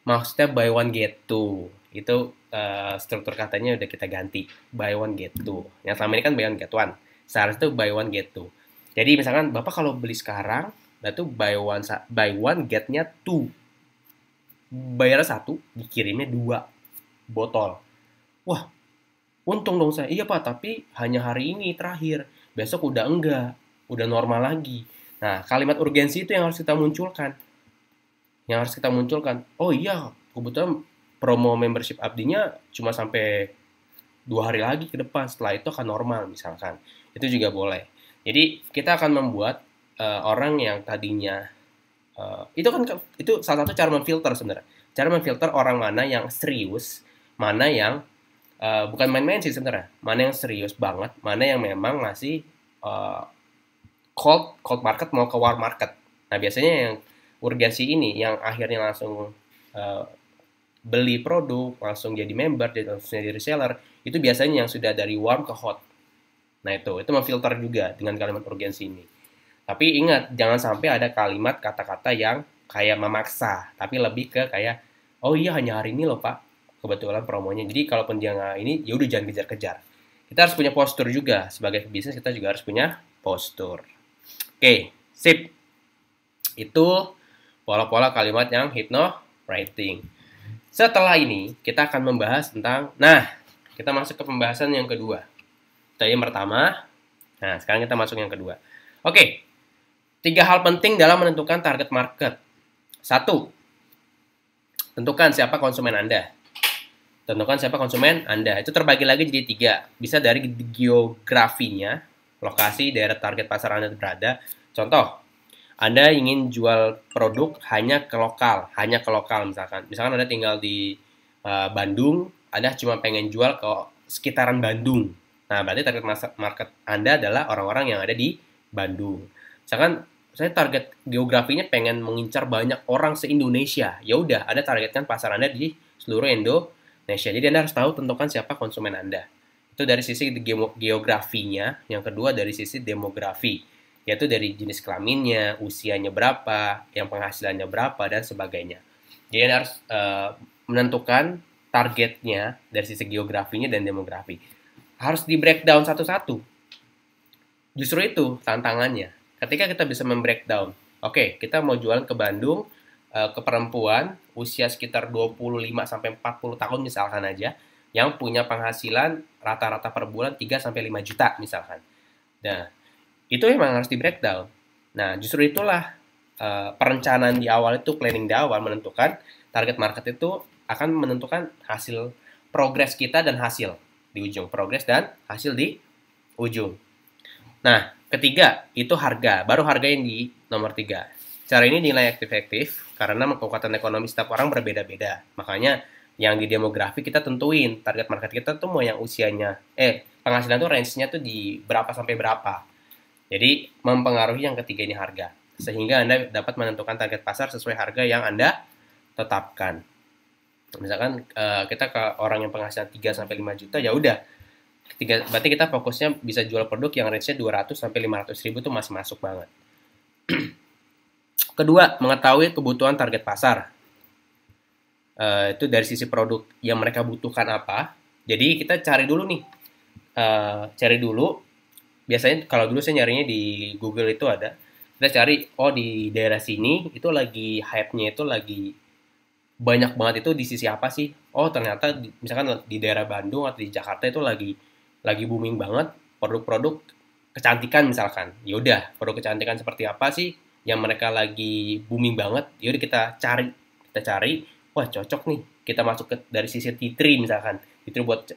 Maksudnya buy one get two. Itu struktur katanya udah kita ganti, buy one get two. Yang selama ini kan buy one get one. Seharusnya itu buy one get two. Jadi misalkan Bapak kalau beli sekarang, itu buy one get-nya 2. Bayar 1, dikirimnya 2 botol. Wah, untung dong saya. Iya Pak, tapi hanya hari ini terakhir. Besok udah enggak, udah normal lagi. Nah, kalimat urgensi itu yang harus kita munculkan. Oh iya, kebetulan promo membership abdinya cuma sampai 2 hari lagi ke depan. Setelah itu akan normal misalkan. Itu juga boleh. Jadi kita akan membuat orang yang tadinya itu salah satu cara memfilter sebenarnya. Cara memfilter orang mana yang serius, mana yang bukan main-main sih sebenarnya. Mana yang serius banget, mana yang memang masih cold market mau ke warm market. Nah, biasanya yang urgensi ini yang akhirnya langsung beli produk, langsung jadi member, langsung jadi reseller, itu biasanya yang sudah dari warm ke hot. Nah, itu memfilter juga dengan kalimat urgensi ini. Tapi ingat, jangan sampai ada kalimat kata-kata yang kayak memaksa, tapi lebih ke kayak, oh iya hanya hari ini loh Pak, kebetulan promonya. Jadi kalaupun dia nggak ini, ya udah jangan kejar-kejar. Kita harus punya postur juga, sebagai bisnis kita juga harus punya postur. Oke, sip. Itu pola-pola kalimat yang hypnowriting. Setelah ini, kita akan membahas tentang, kita masuk ke pembahasan yang kedua. Tadi yang pertama, nah sekarang kita masuk yang kedua. Oke, 3 hal penting dalam menentukan target market. 1, tentukan siapa konsumen Anda. Itu terbagi lagi jadi 3. Bisa dari geografinya, lokasi daerah target pasar Anda berada. Contoh, Anda ingin jual produk hanya ke lokal misalkan. Misalkan Anda tinggal di Bandung, Anda cuma pengen jual ke sekitaran Bandung. Nah, berarti target market Anda adalah orang-orang yang ada di Bandung. Misalkan saya target geografinya pengen mengincar banyak orang se-Indonesia. Ya udah, Anda targetkan pasar Anda di seluruh Indonesia. Jadi Anda harus tahu tentukan siapa konsumen Anda. Itu dari sisi geografinya. Yang kedua dari sisi demografi, yaitu dari jenis kelaminnya, usianya berapa, yang penghasilannya berapa, dan sebagainya. Jadi Anda harus menentukan targetnya dari sisi geografinya dan demografi. Harus di breakdown satu-satu. Justru itu tantangannya. Ketika kita bisa membreakdown, oke, kita mau jualan ke Bandung, ke perempuan, usia sekitar 25-40 tahun misalkan aja, yang punya penghasilan rata-rata per bulan 3-5 juta misalkan. Nah, itu memang harus di breakdown. Nah, justru itulah perencanaan di awal itu, planning di awal menentukan target market itu akan menentukan hasil progres kita dan hasil di ujung. Progres dan hasil di ujung. Nah, ketiga itu harga. Baru harga yang di nomor 3. Cara ini nilai efektif karena kekuatan ekonomi setiap orang berbeda-beda. Makanya yang di demografi kita tentuin target market kita tuh mau yang usianya penghasilan tuh range-nya tuh di berapa sampai berapa. Jadi mempengaruhi yang ketiga ini harga. Sehingga Anda dapat menentukan target pasar sesuai harga yang Anda tetapkan. Misalkan kita ke orang yang penghasilan 3 sampai 5 juta, ya udah. Berarti kita fokusnya bisa jual produk yang range-nya 200 sampai 500 ribu tuh masih masuk banget. Kedua, mengetahui kebutuhan target pasar. Itu dari sisi produk yang mereka butuhkan apa. Jadi kita cari dulu nih. Cari dulu. Biasanya kalau dulu saya nyarinya di Google itu ada. Kita cari, oh di daerah sini itu lagi hype-nya itu lagi banyak banget itu di sisi apa sih? Oh ternyata misalkan di daerah Bandung atau di Jakarta itu lagi booming banget produk-produk kecantikan misalkan. Ya udah, produk kecantikan seperti apa sih yang mereka lagi booming banget? Ya udah kita cari, wah cocok nih. Kita masuk dari sisi tea tree misalkan. Itu buat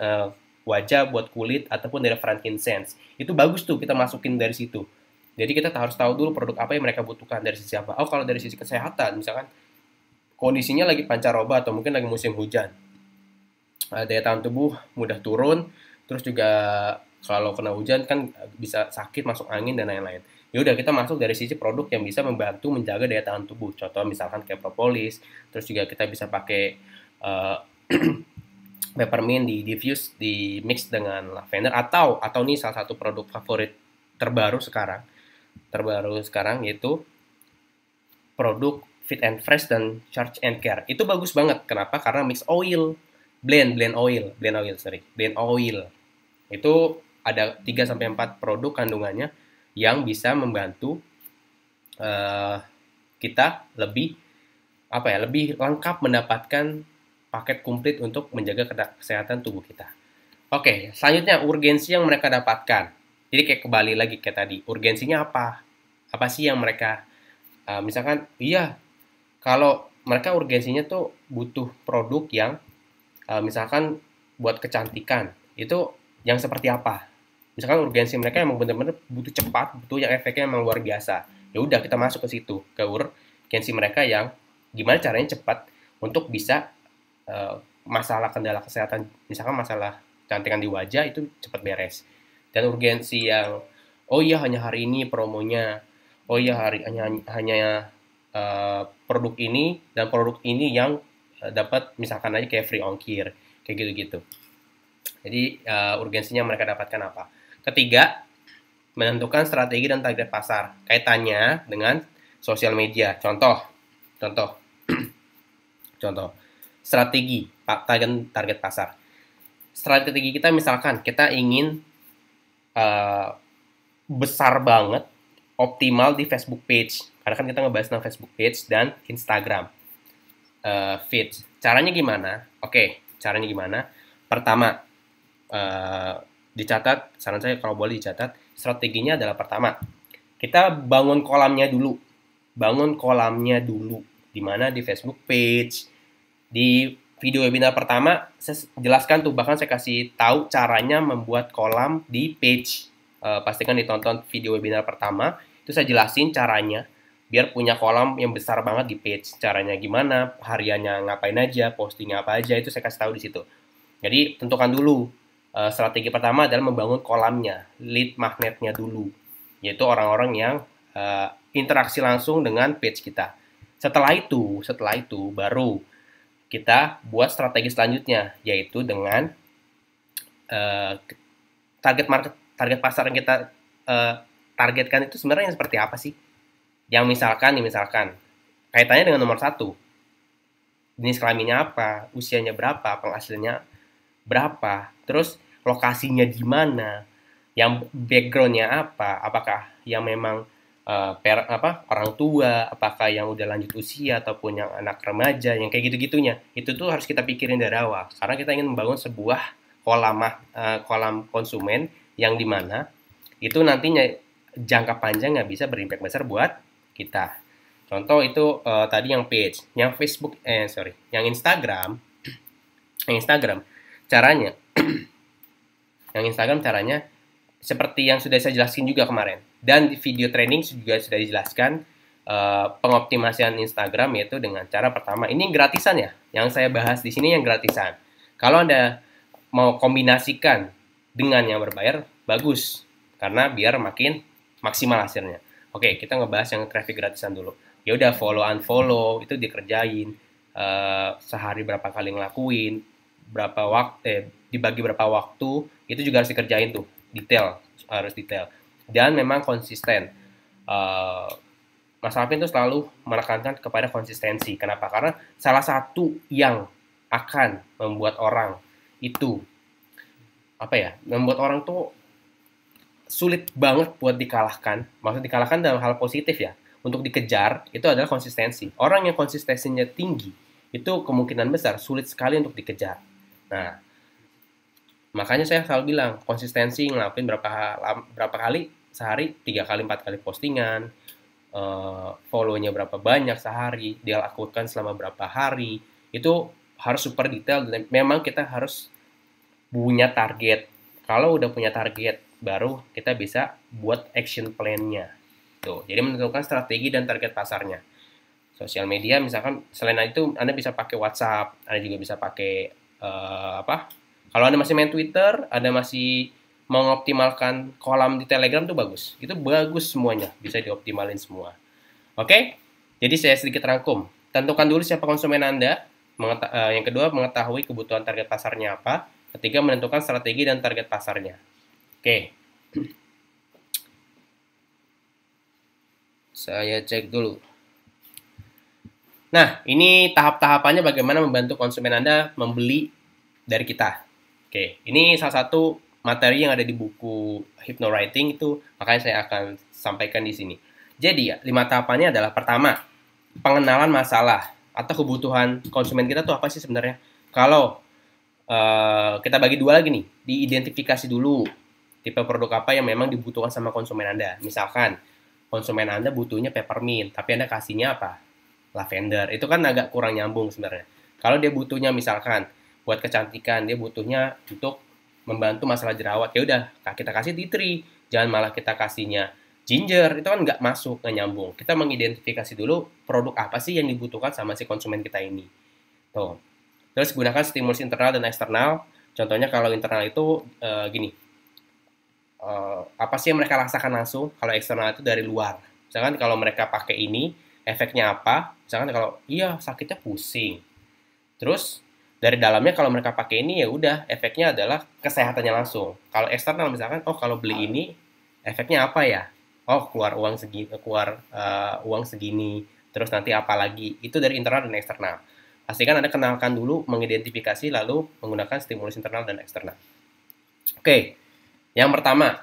wajah, buat kulit ataupun dari frankincense. Itu bagus tuh kita masukin dari situ. Jadi kita harus tahu dulu produk apa yang mereka butuhkan dari sisi apa. Oh, kalau dari sisi kesehatan misalkan kondisinya lagi pancaroba atau mungkin lagi musim hujan. Daya tahan tubuh mudah turun, terus juga kalau kena hujan kan bisa sakit, masuk angin dan lain-lain. Ya udah kita masuk dari sisi produk yang bisa membantu menjaga daya tahan tubuh. Contoh misalkan kayak propolis, terus juga kita bisa pakai peppermint di diffuse, di mix dengan lavender atau nih salah satu produk favorit terbaru sekarang yaitu produk Fit and Fresh dan Charge and Care. Itu bagus banget. Kenapa? Karena mix oil, blend oil. Itu ada 3 sampai 4 produk kandungannya yang bisa membantu kita lebih lengkap mendapatkan paket komplit untuk menjaga kesehatan tubuh kita. Oke, selanjutnya urgensi yang mereka dapatkan. Jadi kayak kembali lagi kayak tadi, urgensinya apa? Apa sih yang mereka misalkan kalau mereka urgensinya tuh butuh produk yang misalkan buat kecantikan, itu yang seperti apa? Misalkan urgensi mereka emang benar-benar butuh cepat, butuh yang efeknya emang luar biasa. Ya udah kita masuk ke situ, ke urgensi mereka yang gimana caranya cepat untuk bisa masalah kendala kesehatan, misalkan masalah kecantikan di wajah itu cepat beres. Dan urgensi yang hanya hari ini promonya, hanya produk ini dan produk ini yang dapat misalkan aja kayak free ongkir kayak gitu-gitu. Jadi urgensinya mereka dapatkan apa? Ketiga, menentukan strategi dan target pasar. Kaitannya dengan sosial media. Contoh strategi target pasar. Strategi kita misalkan kita ingin besar banget, optimal di Facebook page. Karena kan kita ngebahas tentang Facebook page dan Instagram feed. Caranya gimana? Oke, caranya gimana? Pertama, dicatat, saran saya kalau boleh dicatat, strateginya adalah pertama, kita bangun kolamnya dulu. Di mana di Facebook page, di video webinar pertama, saya jelaskan tuh, bahkan saya kasih tahu caranya membuat kolam di page. Pastikan ditonton video webinar pertama, itu saya jelasin caranya, biar punya kolam yang besar banget di page. Caranya gimana, hariannya ngapain aja, postingnya apa aja, itu saya kasih tahu di situ. Jadi tentukan dulu, strategi pertama adalah membangun kolamnya, lead magnetnya dulu, yaitu orang-orang yang interaksi langsung dengan page kita. Setelah itu baru kita buat strategi selanjutnya, yaitu dengan target pasar yang kita targetkan itu sebenarnya seperti apa sih? Yang misalkan kaitannya dengan nomor 1, jenis kelaminnya apa, usianya berapa, penghasilannya berapa, terus lokasinya di mana, yang backgroundnya apa, apakah yang memang orang tua, apakah yang udah lanjut usia ataupun yang anak remaja, yang kayak gitu-gitunya. Itu tuh harus kita pikirin dari awal, karena kita ingin membangun sebuah kolam konsumen yang dimana itu nantinya jangka panjang nggak bisa berimpact besar buat kita. Contoh itu tadi yang page, yang Facebook, yang Instagram, caranya, yang Instagram caranya seperti yang sudah saya jelaskan juga kemarin, dan di video training juga sudah dijelaskan pengoptimasian Instagram yaitu dengan cara pertama, ini gratisan ya, yang saya bahas di sini yang gratisan. Kalau Anda mau kombinasikan dengan yang berbayar, bagus, karena biar makin maksimal hasilnya. Oke, kita ngebahas yang traffic gratisan dulu. Ya udah, follow unfollow itu dikerjain, sehari berapa kali ngelakuin, berapa waktu, dibagi berapa waktu, itu juga harus dikerjain tuh, harus detail, dan memang konsisten. Mas Alvin tuh selalu menekankan kepada konsistensi. Kenapa? Karena salah satu yang akan membuat orang itu membuat orang tuh sulit banget buat dikalahkan. Maksud dikalahkan dalam hal positif ya. Untuk dikejar itu adalah konsistensi. Orang yang konsistensinya tinggi itu kemungkinan besar sulit sekali untuk dikejar. Nah, makanya saya selalu bilang konsistensi, ngelakuin berapa kali sehari, 3 kali 4 kali postingan, follow-nya berapa banyak sehari, dia lakukan selama berapa hari, itu harus super detail. Dan memang kita harus punya target. Kalau udah punya target, baru kita bisa buat action plan-nya. Tuh, jadi menentukan strategi dan target pasarnya. Sosial media misalkan, selain itu Anda bisa pakai WhatsApp, Anda juga bisa pakai kalau Anda masih main Twitter, Anda masih mengoptimalkan kolam di Telegram tuh bagus. Itu bagus semuanya, bisa dioptimalin semua. Oke? Jadi saya sedikit rangkum. Tentukan dulu siapa konsumen Anda. Yang kedua, mengetahui kebutuhan target pasarnya apa. Ketiga, menentukan strategi dan target pasarnya. Oke. Saya cek dulu. Nah, ini tahap-tahapannya bagaimana membantu konsumen Anda membeli dari kita. Oke, ini salah satu materi yang ada di buku Hypnowriting itu, makanya saya akan sampaikan di sini. Jadi ya, 5 tahapannya adalah pertama, pengenalan masalah atau kebutuhan konsumen kita tuh apa sih sebenarnya. Kalau kita bagi dua lagi nih, diidentifikasi dulu tipe produk apa yang memang dibutuhkan sama konsumen Anda. Misalkan konsumen Anda butuhnya peppermint, tapi Anda kasihnya apa? Lavender. Itu kan agak kurang nyambung sebenarnya. Kalau dia butuhnya misalkan buat kecantikan, dia butuhnya untuk membantu masalah jerawat, ya udah kita kasih tea tree, jangan malah kita kasihnya ginger, itu kan nggak masuk, nggak nyambung. Kita mengidentifikasi dulu produk apa sih yang dibutuhkan sama si konsumen kita ini. Tuh. Terus gunakan stimulus internal dan eksternal. Contohnya kalau internal itu gini, apa sih yang mereka rasakan langsung. Kalau eksternal itu dari luar. Misalkan kalau mereka pakai ini, efeknya apa? Misalkan kalau iya sakitnya pusing. Terus dari dalamnya kalau mereka pakai ini ya udah efeknya adalah kesehatannya langsung. Kalau eksternal misalkan, oh kalau beli ini efeknya apa ya? Oh keluar uang segini, terus nanti apa lagi? Itu dari internal dan eksternal. Pastikan Anda kenalkan dulu, mengidentifikasi, lalu menggunakan stimulus internal dan eksternal. Oke, yang pertama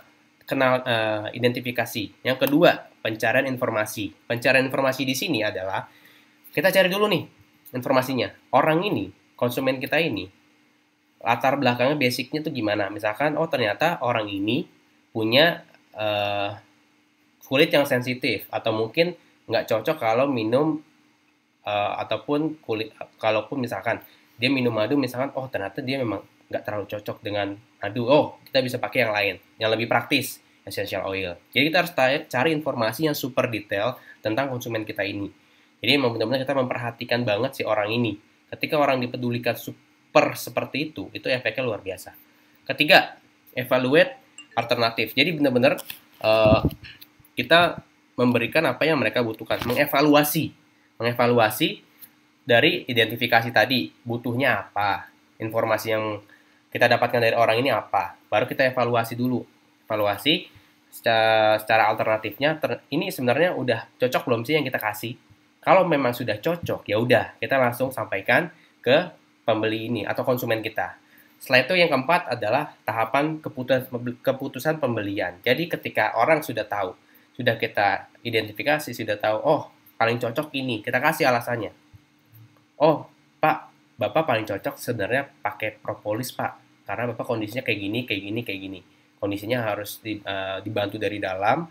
identifikasi. Yang kedua, pencarian informasi. Pencarian informasi di sini adalah kita cari dulu nih informasinya. Orang ini, konsumen kita ini, latar belakangnya basicnya tuh gimana. Misalkan, oh ternyata orang ini punya kulit yang sensitif, atau mungkin nggak cocok kalau minum, ataupun kalaupun misalkan dia minum madu, misalkan, oh ternyata dia memang nggak terlalu cocok dengan madu. Oh, kita bisa pakai yang lain, yang lebih praktis, essential oil. Jadi kita harus cari informasi yang super detail tentang konsumen kita ini. Jadi benar-benar kita memperhatikan banget si orang ini. Ketika orang dipedulikan super seperti itu efeknya luar biasa. Ketiga, evaluate alternatif. Jadi benar-benar kita memberikan apa yang mereka butuhkan. Mengevaluasi dari identifikasi tadi, butuhnya apa, informasi yang kita dapatkan dari orang ini apa, baru kita evaluasi dulu. Evaluasi secara alternatifnya, ini sebenarnya udah cocok belum sih yang kita kasih. Kalau memang sudah cocok, ya udah kita langsung sampaikan ke pembeli ini atau konsumen kita. Setelah itu yang keempat adalah tahapan keputusan pembelian. Jadi ketika orang sudah tahu, sudah kita identifikasi, sudah tahu, oh paling cocok ini, kita kasih alasannya. Oh Pak, Bapak paling cocok sebenarnya pakai propolis Pak, karena Bapak kondisinya kayak gini. Kondisinya harus dibantu dari dalam,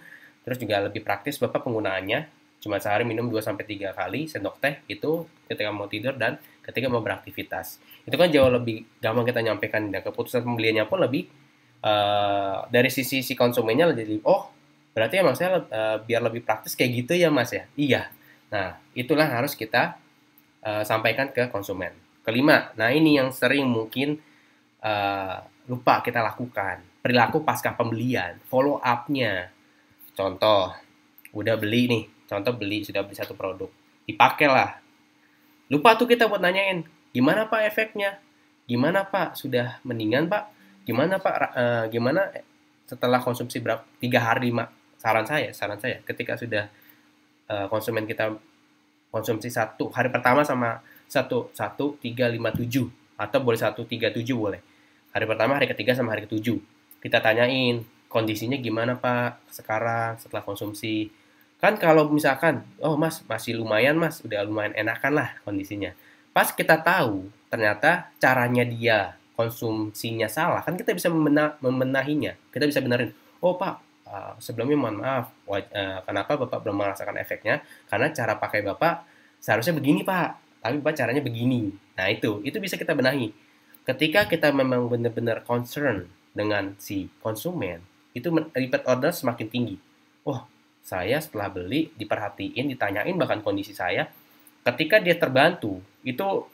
Terus juga lebih praktis Bapak penggunaannya, cuma sehari minum 2-3 kali sendok teh itu ketika mau tidur dan ketika mau beraktivitas. Itu kan jauh lebih gampang kita nyampaikan, dan keputusan pembeliannya pun lebih dari sisi si konsumennya jadi, oh berarti emang saya biar lebih praktis kayak gitu ya Mas ya. Iya. Nah, itulah harus kita sampaikan ke konsumen. Kelima, nah ini yang sering mungkin lupa kita lakukan, perilaku pasca pembelian, follow up-nya. Contoh, udah beli nih, sudah beli satu produk, dipakai lah. Lupa tuh kita buat nanyain, gimana Pak efeknya? Gimana Pak, sudah mendingan Pak? Gimana Pak, gimana setelah konsumsi berapa? 3 hari, saran saya, ketika sudah konsumen kita konsumsi satu hari pertama sama 1,357 atau boleh 1,37 boleh. Hari pertama, hari ketiga sama hari ketujuh. Kita tanyain kondisinya gimana Pak sekarang setelah konsumsi. Kan kalau misalkan, oh Mas masih lumayan Mas, udah lumayan enakan lah kondisinya. Pas kita tahu ternyata caranya dia konsumsinya salah, kan kita bisa membenahinya. Kita bisa benerin, oh Pak, sebelumnya mohon maaf, kenapa Bapak belum merasakan efeknya? Karena cara pakai Bapak seharusnya begini Pak, tapi Bapak caranya begini. Nah itu bisa kita benahi. Ketika kita memang benar-benar concern dengan si konsumen, itu repeat order semakin tinggi. Oh, saya setelah beli diperhatiin, ditanyain bahkan kondisi saya. Ketika dia terbantu, itu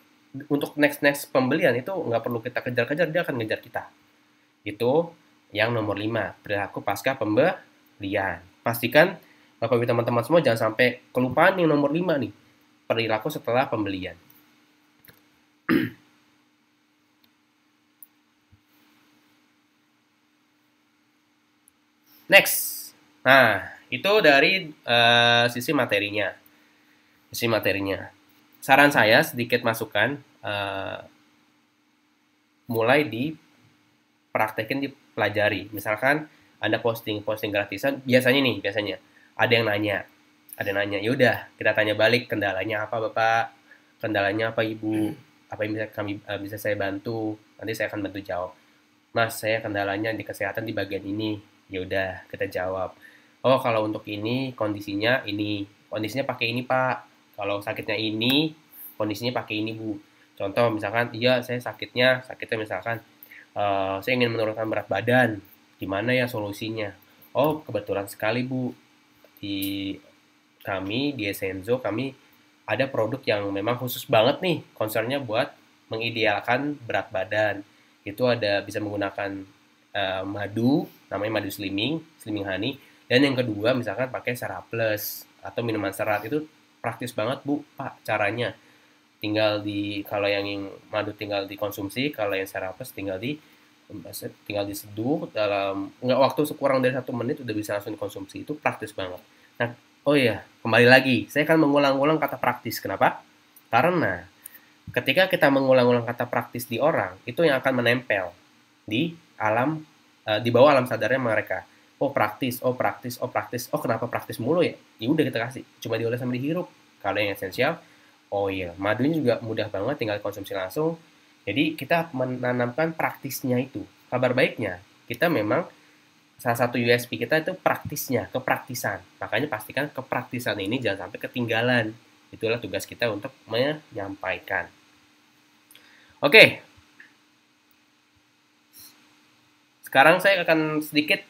untuk next pembelian itu nggak perlu kita kejar-kejar, dia akan ngejar kita. Itu yang nomor 5, perilaku pasca pembelian. Pastikan Bapak Ibu teman-teman semua jangan sampai kelupaan yang nomor 5 nih, perilaku setelah pembelian. Next. Nah, itu dari sisi materinya. Saran saya sedikit masukan, mulai dipraktekin, dipelajari. Misalkan Anda posting gratisan, biasanya ada yang nanya, yaudah kita tanya balik, kendalanya apa Bapak, kendalanya apa Ibu, apa yang bisa saya bantu, nanti saya akan bantu jawab. Mas, saya kendalanya di kesehatan di bagian ini, yaudah kita jawab. Oh kalau untuk ini kondisinya pakai ini Pak, kalau sakitnya ini kondisinya pakai ini Bu. Contoh misalkan, iya saya sakitnya misalkan saya ingin menurunkan berat badan, gimana ya solusinya? Oh kebetulan sekali Bu, di Essenzo kami ada produk yang memang khusus banget nih, concernnya buat mengidealkan berat badan. Itu bisa menggunakan madu, namanya madu slimming honey. Dan yang kedua misalkan pakai Seraplus atau minuman serat, itu praktis banget Bu Pak caranya. Kalau yang madu tinggal dikonsumsi, kalau yang Seraplus tinggal diseduh dalam waktu kurang dari 1 menit udah bisa langsung dikonsumsi. Itu praktis banget. Nah, oh iya, kembali lagi, saya akan mengulang-ulang kata praktis. Kenapa? Karena ketika kita mengulang-ulang kata praktis di orang, itu yang akan menempel di bawah alam sadarnya mereka. Oh praktis. Oh kenapa praktis mulu ya? Ya udah kita kasih, cuma dioles sama dihirup. Kalau yang esensial, oh iya, madunya juga mudah banget, tinggal konsumsi langsung. Jadi kita menanamkan praktisnya itu. Kabar baiknya, kita memang salah satu USP kita itu praktisnya, kepraktisan. Makanya pastikan kepraktisan ini jangan sampai ketinggalan. Itulah tugas kita untuk menyampaikan. Oke. Sekarang saya akan sedikit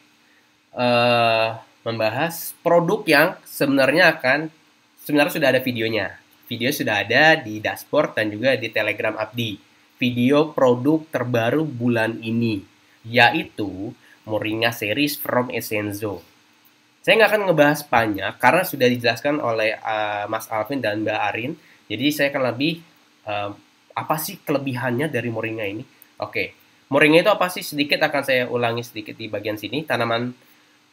membahas produk yang sebenarnya sudah ada videonya. Video sudah ada di dashboard dan juga di Telegram Abdi. Video produk terbaru bulan ini, yaitu Moringa Series from Essenzo. Saya nggak akan ngebahas banyak karena sudah dijelaskan oleh Mas Alvin dan Mbak Arin. Jadi saya akan lebih apa sih kelebihannya dari Moringa ini? Oke, Moringa itu apa sih? Sedikit akan saya ulangi sedikit di bagian sini.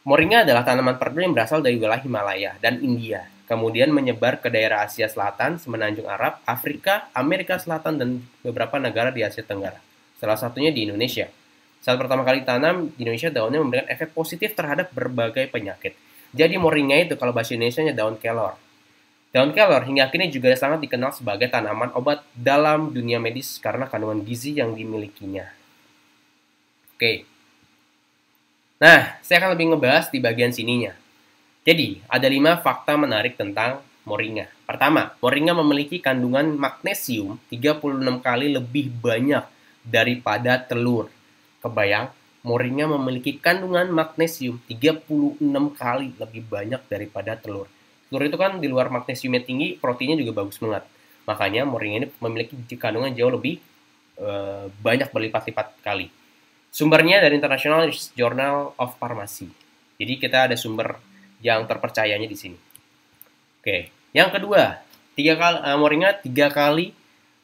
Moringa adalah tanaman perdu yang berasal dari wilayah Himalaya dan India. Kemudian menyebar ke daerah Asia Selatan, Semenanjung Arab, Afrika, Amerika Selatan, dan beberapa negara di Asia Tenggara. Salah satunya di Indonesia. Saat pertama kali tanam di Indonesia, daunnya memberikan efek positif terhadap berbagai penyakit. Jadi moringa itu kalau bahasa Indonesianya daun kelor. Daun kelor hingga kini juga sangat dikenal sebagai tanaman obat dalam dunia medis karena kandungan gizi yang dimilikinya. Oke. Nah, saya akan lebih ngebahas di bagian sininya. Jadi, ada 5 fakta menarik tentang moringa. Pertama, moringa memiliki kandungan magnesium 36 kali lebih banyak daripada telur. Kebayang, moringa memiliki kandungan magnesium 36 kali lebih banyak daripada telur. Telur itu kan di luar magnesiumnya tinggi, proteinnya juga bagus banget. Makanya moringa ini memiliki kandungan jauh lebih banyak berlipat-lipat kali. Sumbernya dari International Journal of Pharmacy. Jadi kita ada sumber yang terpercayanya di sini. Oke, yang kedua, moringa 3 kali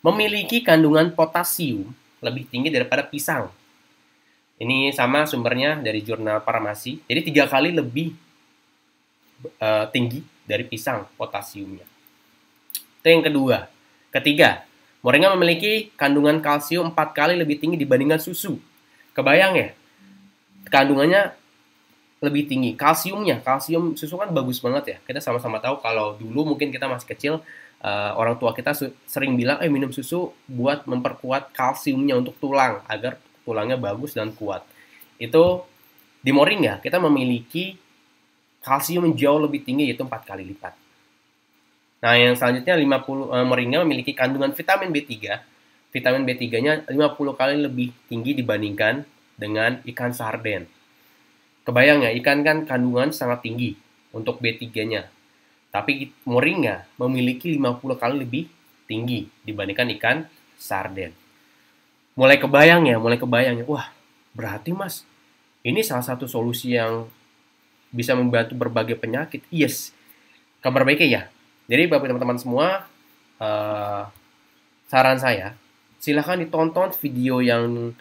memiliki kandungan potasium lebih tinggi daripada pisang. Ini sama sumbernya dari jurnal farmasi. Jadi 3 kali lebih tinggi dari pisang potasiumnya. Itu yang kedua. Ketiga, moringa memiliki kandungan kalsium 4 kali lebih tinggi dibandingkan susu. Kebayang ya? Kandungannya lebih tinggi. Kalsium susu kan bagus banget ya. Kita sama-sama tahu kalau dulu mungkin kita masih kecil, orang tua kita sering bilang, minum susu buat memperkuat kalsiumnya untuk tulang, agar tulangnya bagus dan kuat. Itu di moringa kita memiliki kalsium jauh lebih tinggi, yaitu 4 kali lipat. Nah, yang selanjutnya moringa memiliki kandungan vitamin B3. Vitamin B3-nya 50 kali lebih tinggi dibandingkan dengan ikan sarden. Kebayang ya, ikan kan kandungan sangat tinggi untuk B3-nya. Tapi moringa memiliki 50 kali lebih tinggi dibandingkan ikan sarden. Mulai kebayang ya. Wah, berarti Mas, ini salah satu solusi yang bisa membantu berbagai penyakit. Yes, kabar baiknya ya. Jadi Bapak teman-teman semua, saran saya, silahkan ditonton video yang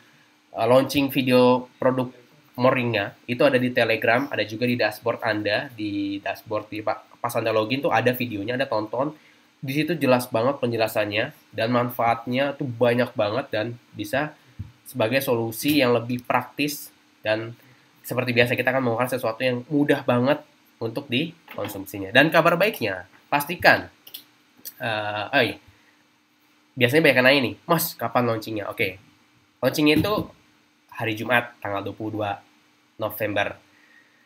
launching video produk moringa. Itu ada di Telegram, ada juga di dashboard Anda, di dashboard pas Anda login tuh ada videonya, Anda tonton. Di situ jelas banget penjelasannya dan manfaatnya tuh banyak banget dan bisa sebagai solusi yang lebih praktis, dan seperti biasa kita akan melakukan sesuatu yang mudah banget untuk dikonsumsinya. Dan kabar baiknya, pastikan biasanya banyak yang nanya nih, Mas, kapan launchingnya? Oke. Launchingnya itu hari Jumat, tanggal 22 November.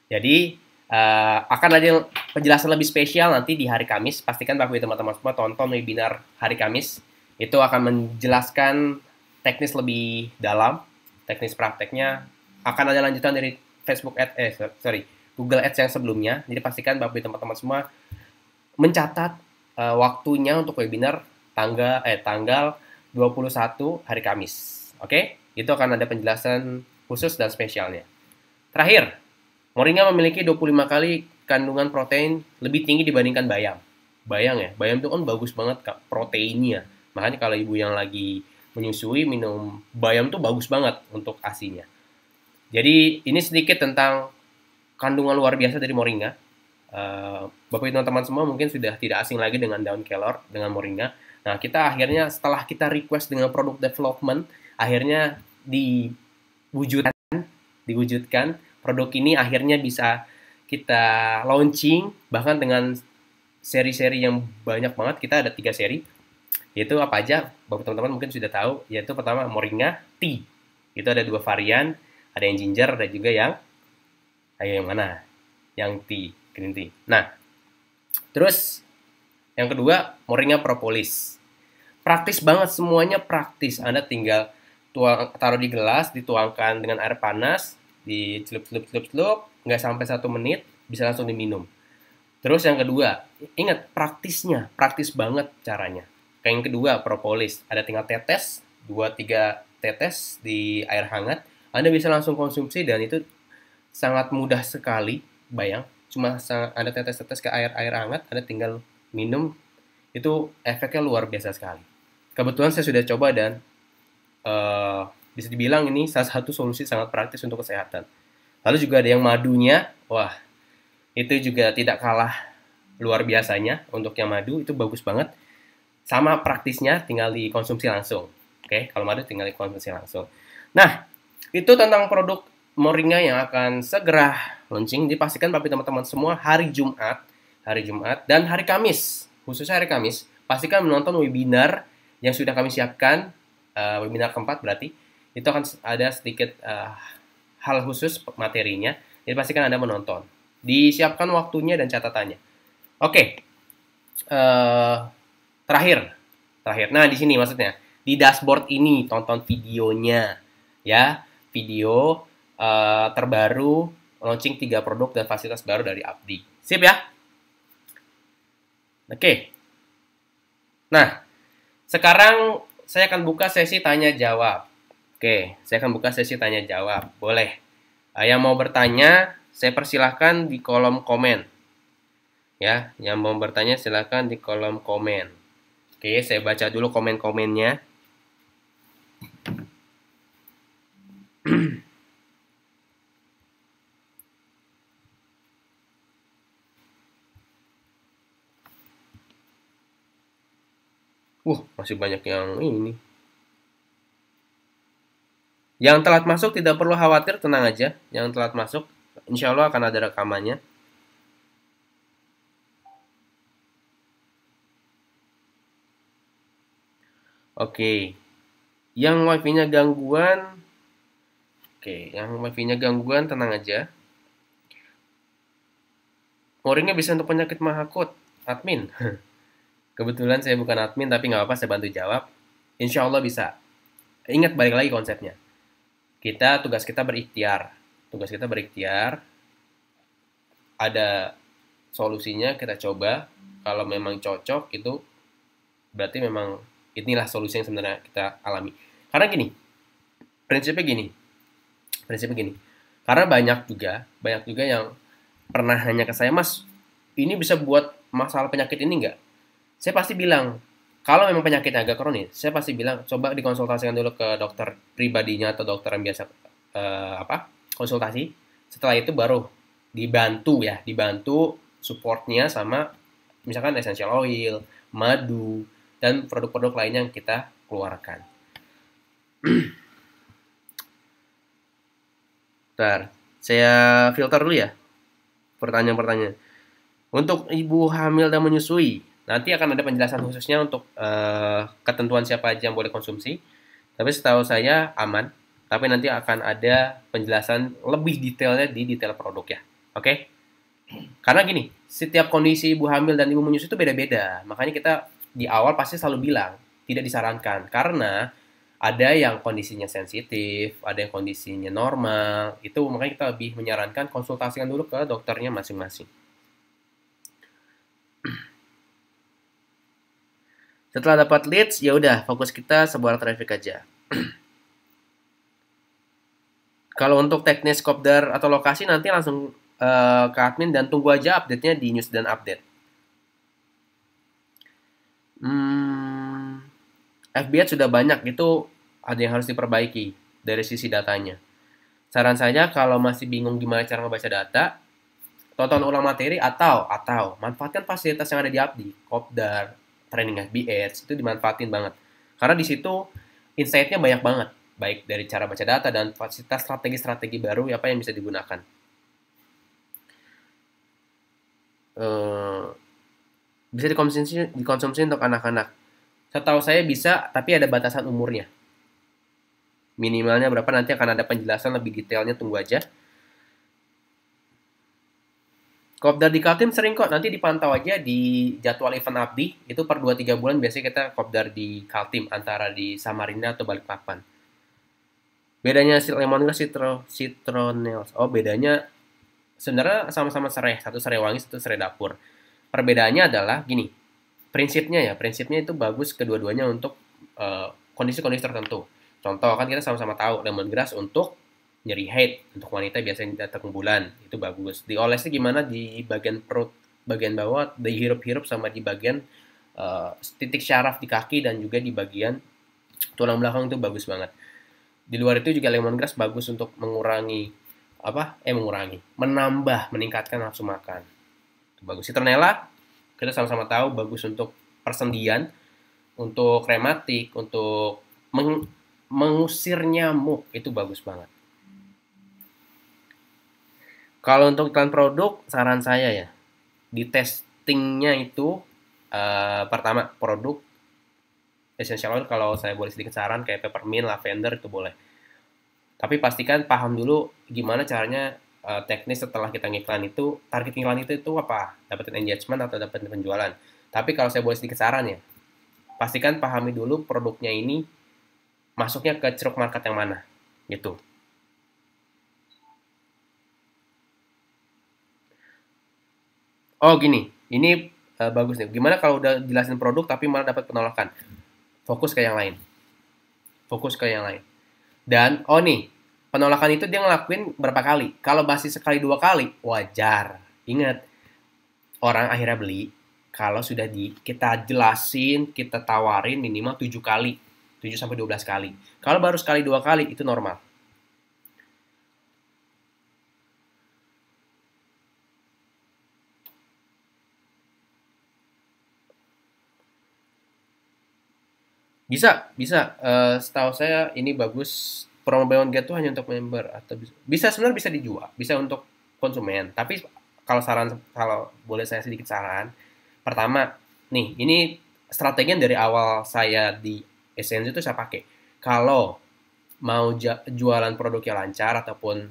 Jadi, akan ada penjelasan lebih spesial nanti di hari Kamis. Pastikan Bapak Ibu teman-teman semua tonton webinar hari Kamis. Itu akan menjelaskan teknis lebih dalam, teknis prakteknya. Akan ada lanjutan dari Google Ads yang sebelumnya. Jadi pastikan Bapak Ibu teman-teman semua mencatat waktunya untuk webinar tanggal 21 hari Kamis. Oke? Itu akan ada penjelasan khusus dan spesialnya. Terakhir, moringa memiliki 25 kali kandungan protein lebih tinggi dibandingkan bayam. Bayang ya, bayam itu kan bagus banget proteinnya. Makanya kalau ibu yang lagi menyusui minum bayam tuh bagus banget untuk ASI-nya. Jadi ini sedikit tentang kandungan luar biasa dari moringa. Bapak Ibu teman-teman semua mungkin sudah tidak asing lagi dengan daun kelor, dengan moringa. Nah, kita akhirnya setelah kita request dengan produk development, akhirnya diwujudkan produk ini akhirnya bisa kita launching, bahkan dengan seri-seri yang banyak banget. Kita ada 3 seri, yaitu apa aja Bapak teman-teman mungkin sudah tahu, yaitu pertama moringa tea. Itu ada 2 varian, ada yang ginger, ada juga yang mana? Yang tea, green tea. Nah, terus yang kedua moringa propolis. Praktis banget, semuanya praktis. Anda tinggal taruh di gelas, dituangkan dengan air panas, dicelup-celup, nggak sampai 1 menit, bisa langsung diminum. Terus yang kedua, ingat praktis banget caranya. Yang kedua, propolis. Ada tinggal tetes, 2-3 tetes di air hangat, Anda bisa langsung konsumsi dan itu sangat mudah sekali. Bayang, cuma ada tetes-tetes ke air hangat, Anda tinggal minum, itu efeknya luar biasa sekali. Kebetulan saya sudah coba dan bisa dibilang ini salah satu solusi sangat praktis untuk kesehatan. Lalu juga ada yang madunya, wah itu juga tidak kalah luar biasanya. Untuk yang madu itu bagus banget, sama praktisnya, tinggal dikonsumsi langsung. Oke, kalau madu tinggal dikonsumsi langsung. Nah, itu tentang produk moringa yang akan segera launching. Dipastikan Bapak teman-teman semua hari Jumat dan hari Kamis, khususnya hari Kamis, pastikan menonton webinar yang sudah kami siapkan, webinar keempat berarti. Itu akan ada sedikit hal khusus materinya, jadi pastikan Anda menonton. Disiapkan waktunya dan catatannya. Oke. Terakhir. Nah, di sini maksudnya di dashboard ini tonton videonya ya. Video terbaru launching 3 produk dan fasilitas baru dari Abdi. Sip ya? Oke. Nah, sekarang saya akan buka sesi tanya jawab. Oke, saya akan buka sesi tanya jawab. Boleh. Yang mau bertanya, saya persilahkan di kolom komen. Ya, yang mau bertanya silahkan di kolom komen. Oke, saya baca dulu komen-komennya. Masih banyak yang ini. Yang telat masuk tidak perlu khawatir, tenang aja. Yang telat masuk, insya Allah akan ada rekamannya. Oke. Yang wifi-nya gangguan, tenang aja. Mooringnya bisa untuk penyakit mahakut, admin. Kebetulan saya bukan admin, tapi nggak apa-apa, saya bantu jawab. Insya Allah bisa. Ingat, balik lagi konsepnya. Tugas kita berikhtiar. Ada solusinya, kita coba. Kalau memang cocok, itu berarti memang inilah solusi yang sebenarnya kita alami. Karena prinsipnya gini. Karena banyak juga yang pernah nanya ke saya, Mas, ini bisa buat masalah penyakit ini nggak? Saya pasti bilang, kalau memang penyakitnya agak kronis, saya pasti bilang, coba dikonsultasikan dulu ke dokter pribadinya atau dokter yang biasa konsultasi. Setelah itu baru dibantu supportnya sama misalkan essential oil, madu, dan produk-produk lainnya yang kita keluarkan. Bentar, saya filter dulu ya pertanyaan-pertanyaan. Untuk ibu hamil dan menyusui, nanti akan ada penjelasan khususnya untuk ketentuan siapa aja yang boleh konsumsi. Tapi setahu saya aman. Tapi nanti akan ada penjelasan lebih detailnya di detail produk ya. Oke? Karena setiap kondisi ibu hamil dan ibu menyusui itu beda-beda. Makanya kita di awal pasti selalu bilang, tidak disarankan. Karena ada yang kondisinya sensitif, ada yang kondisinya normal. Itu makanya kita lebih menyarankan konsultasikan dulu ke dokternya masing-masing. Setelah dapat leads, ya udah fokus kita sebar traffic aja. Kalau untuk teknis kopdar atau lokasi nanti langsung ke admin dan tunggu aja update-nya di news dan update. FBH sudah banyak, itu ada yang harus diperbaiki dari sisi datanya. Saran saya kalau masih bingung gimana cara membaca data, tonton ulang materi atau manfaatkan fasilitas yang ada di Abdi, kopdar, training FBH itu dimanfaatin banget. Karena di situ insight-nya banyak banget, baik dari cara baca data dan fasilitas strategi-strategi baru apa yang bisa digunakan. Bisa dikonsumsi untuk anak-anak. Setahu saya bisa, tapi ada batasan umurnya. Minimalnya berapa, nanti akan ada penjelasan lebih detailnya, tunggu aja. Kopdar di Kaltim sering kok, nanti dipantau aja di jadwal event Abdi, itu per 2-3 bulan biasanya kita kopdar di Kaltim, antara di Samarinda atau Balikpapan. Bedanya lemongrass citronels, bedanya sebenarnya sama-sama serai, satu serai wangi, satu serai dapur. Perbedaannya adalah prinsipnya itu bagus kedua-duanya untuk kondisi-kondisi tertentu. Contoh, kan kita sama-sama tahu lemongrass untuk nyeri head, untuk wanita biasanya datang bulan, itu bagus. Diolesnya gimana di bagian perut, bagian bawah, dihirup-hirup sama di bagian titik syaraf di kaki dan juga di bagian tulang belakang, itu bagus banget. Di luar itu juga lemongrass bagus untuk meningkatkan nafsu makan. Itu bagus. Citronella kita sama-sama tahu bagus untuk persendian, untuk rematik, untuk mengusir nyamuk, itu bagus banget. Kalau untuk iklan produk, saran saya ya, di testingnya itu pertama produk essential oil, kalau saya boleh sedikit saran kayak peppermint, lavender itu boleh. Tapi pastikan paham dulu gimana caranya teknis setelah kita ngiklan itu, target iklan itu apa? Dapetin engagement atau dapetin penjualan. Tapi kalau saya boleh sedikit saran ya, pastikan pahami dulu produknya ini masuknya ke ceruk market yang mana, gitu. Oh gini, ini bagus nih. Gimana kalau udah jelasin produk tapi malah dapat penolakan? Fokus ke yang lain. Fokus ke yang lain. Dan, oh nih, penolakan itu dia ngelakuin berapa kali? Kalau masih sekali dua kali, wajar. Ingat, orang akhirnya beli kalau sudah kita jelasin, kita tawarin minimal 7 kali. 7 sampai 12 kali. Kalau baru sekali dua kali, itu normal. Bisa, bisa. Setahu saya ini bagus. Promo buy one get tuh hanya untuk member atau bisa sebenarnya bisa dijual, bisa untuk konsumen. Tapi kalau boleh saya sedikit saran, pertama, nih ini strategi yang dari awal saya di Essence itu saya pakai. Kalau mau jualan produknya lancar ataupun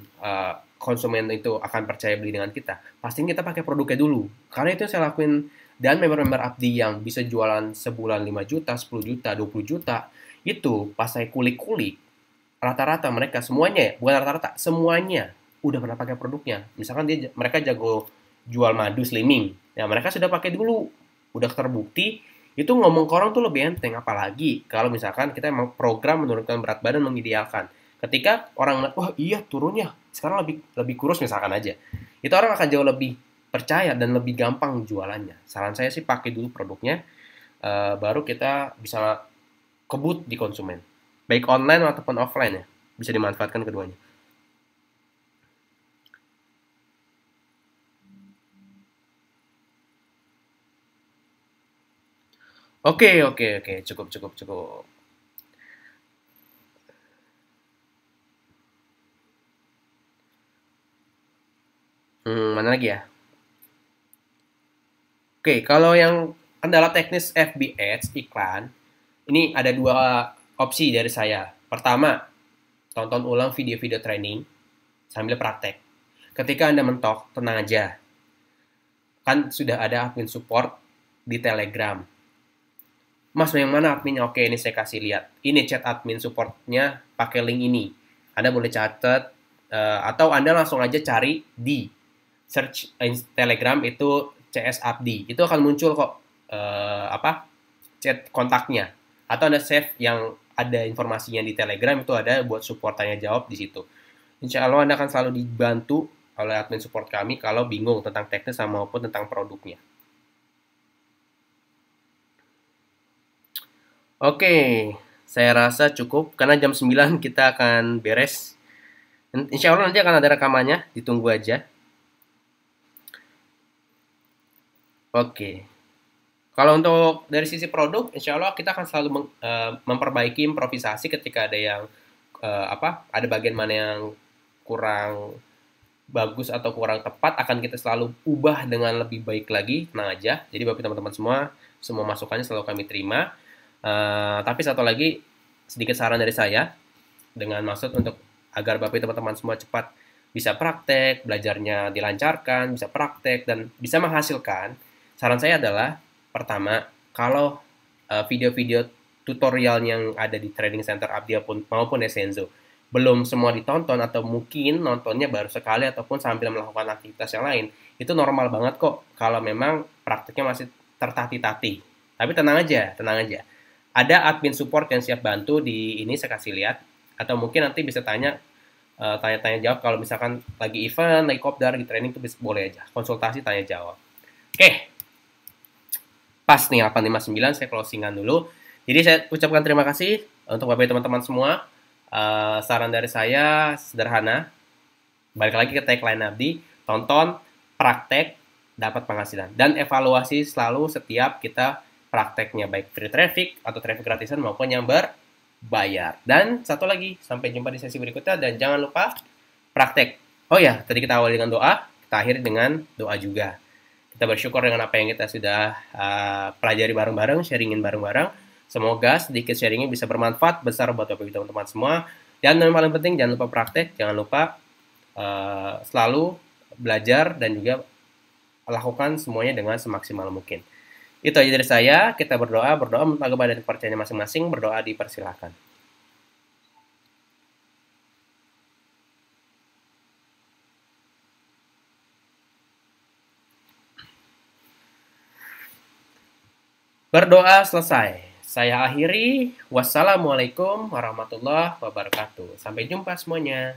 konsumen itu akan percaya beli dengan kita, pastiin kita pakai produknya dulu. Karena itu saya lakuin. Dan member-member Abdi yang bisa jualan sebulan 5 juta, 10 juta, 20 juta, itu pas saya kulik-kulik, rata-rata mereka semuanya, bukan rata-rata, semuanya udah pernah pakai produknya. Misalkan mereka jago jual madu slimming, ya mereka sudah pakai dulu, udah terbukti. Itu ngomong ke orang tuh lebih enteng, apalagi kalau misalkan kita emang program menurunkan berat badan mengidealkan. Ketika orang ngeliat, wah iya turunnya, sekarang lebih kurus misalkan aja, itu orang akan jauh lebih percaya dan lebih gampang jualannya. Saran saya sih pakai dulu produknya, baru kita bisa kebut di konsumen. Baik online ataupun offline ya, bisa dimanfaatkan keduanya. Oke, cukup. Mana lagi ya? Oke, kalau yang kendala teknis FB Ads, iklan, ini ada dua opsi dari saya. Pertama, tonton ulang video-video training sambil praktek. Ketika Anda mentok, tenang aja. Kan sudah ada admin support di Telegram. Mas, yang mana adminnya? Oke, ini saya kasih lihat. Ini chat admin supportnya pakai link ini. Anda boleh catat, atau Anda langsung aja cari di search Telegram itu CS Abdi, itu akan muncul kok chat kontaknya, atau Anda save yang ada informasinya di Telegram, itu ada buat support tanya jawab di situ. Insya Allah Anda akan selalu dibantu oleh admin support kami kalau bingung tentang teknis maupun tentang produknya. Oke, saya rasa cukup karena jam 9 kita akan beres. Insya Allah nanti akan ada rekamannya, ditunggu aja. Oke. Kalau untuk dari sisi produk, insya Allah kita akan selalu memperbaiki improvisasi ketika ada yang ada bagian mana yang kurang bagus atau kurang tepat, akan kita selalu ubah dengan lebih baik lagi. Tenang aja. Jadi bagi teman-teman semua masukannya selalu kami terima. Tapi satu lagi sedikit saran dari saya dengan maksud untuk agar bapak teman-teman semua cepat bisa praktek, belajarnya dilancarkan, bisa praktek dan bisa menghasilkan. Saran saya adalah, pertama, kalau video-video tutorial yang ada di training center Abdi maupun Essenzo belum semua ditonton atau mungkin nontonnya baru sekali ataupun sambil melakukan aktivitas yang lain, itu normal banget kok kalau memang prakteknya masih tertatih-tatih. Tapi tenang aja. Ada admin support yang siap bantu di ini, saya kasih lihat. Atau mungkin nanti bisa tanya-tanya jawab kalau misalkan lagi event, lagi kopdar, lagi training, itu boleh aja. Konsultasi, tanya jawab. Oke. Pas nih 859, saya closingan dulu. Jadi saya ucapkan terima kasih untuk bapak teman-teman semua. Saran dari saya sederhana. Balik lagi ke tagline Abdi, tonton, praktek, dapat penghasilan. Dan evaluasi selalu setiap kita prakteknya, baik free traffic atau traffic gratisan maupun yang berbayar. Dan satu lagi, sampai jumpa di sesi berikutnya dan jangan lupa praktek. Oh ya, tadi kita awali dengan doa, kita akhiri dengan doa juga. Kita bersyukur dengan apa yang kita sudah pelajari bareng-bareng, sharingin bareng-bareng. Semoga sedikit sharingnya bisa bermanfaat besar buat bapak teman-teman semua. Dan yang paling penting, jangan lupa praktek, jangan lupa selalu belajar dan juga lakukan semuanya dengan semaksimal mungkin. Itu aja dari saya. Kita berdoa menurut agama dan kepercayaan masing-masing. Berdoa dipersilakan. Berdoa selesai. Saya akhiri. Wassalamualaikum warahmatullahi wabarakatuh. Sampai jumpa semuanya.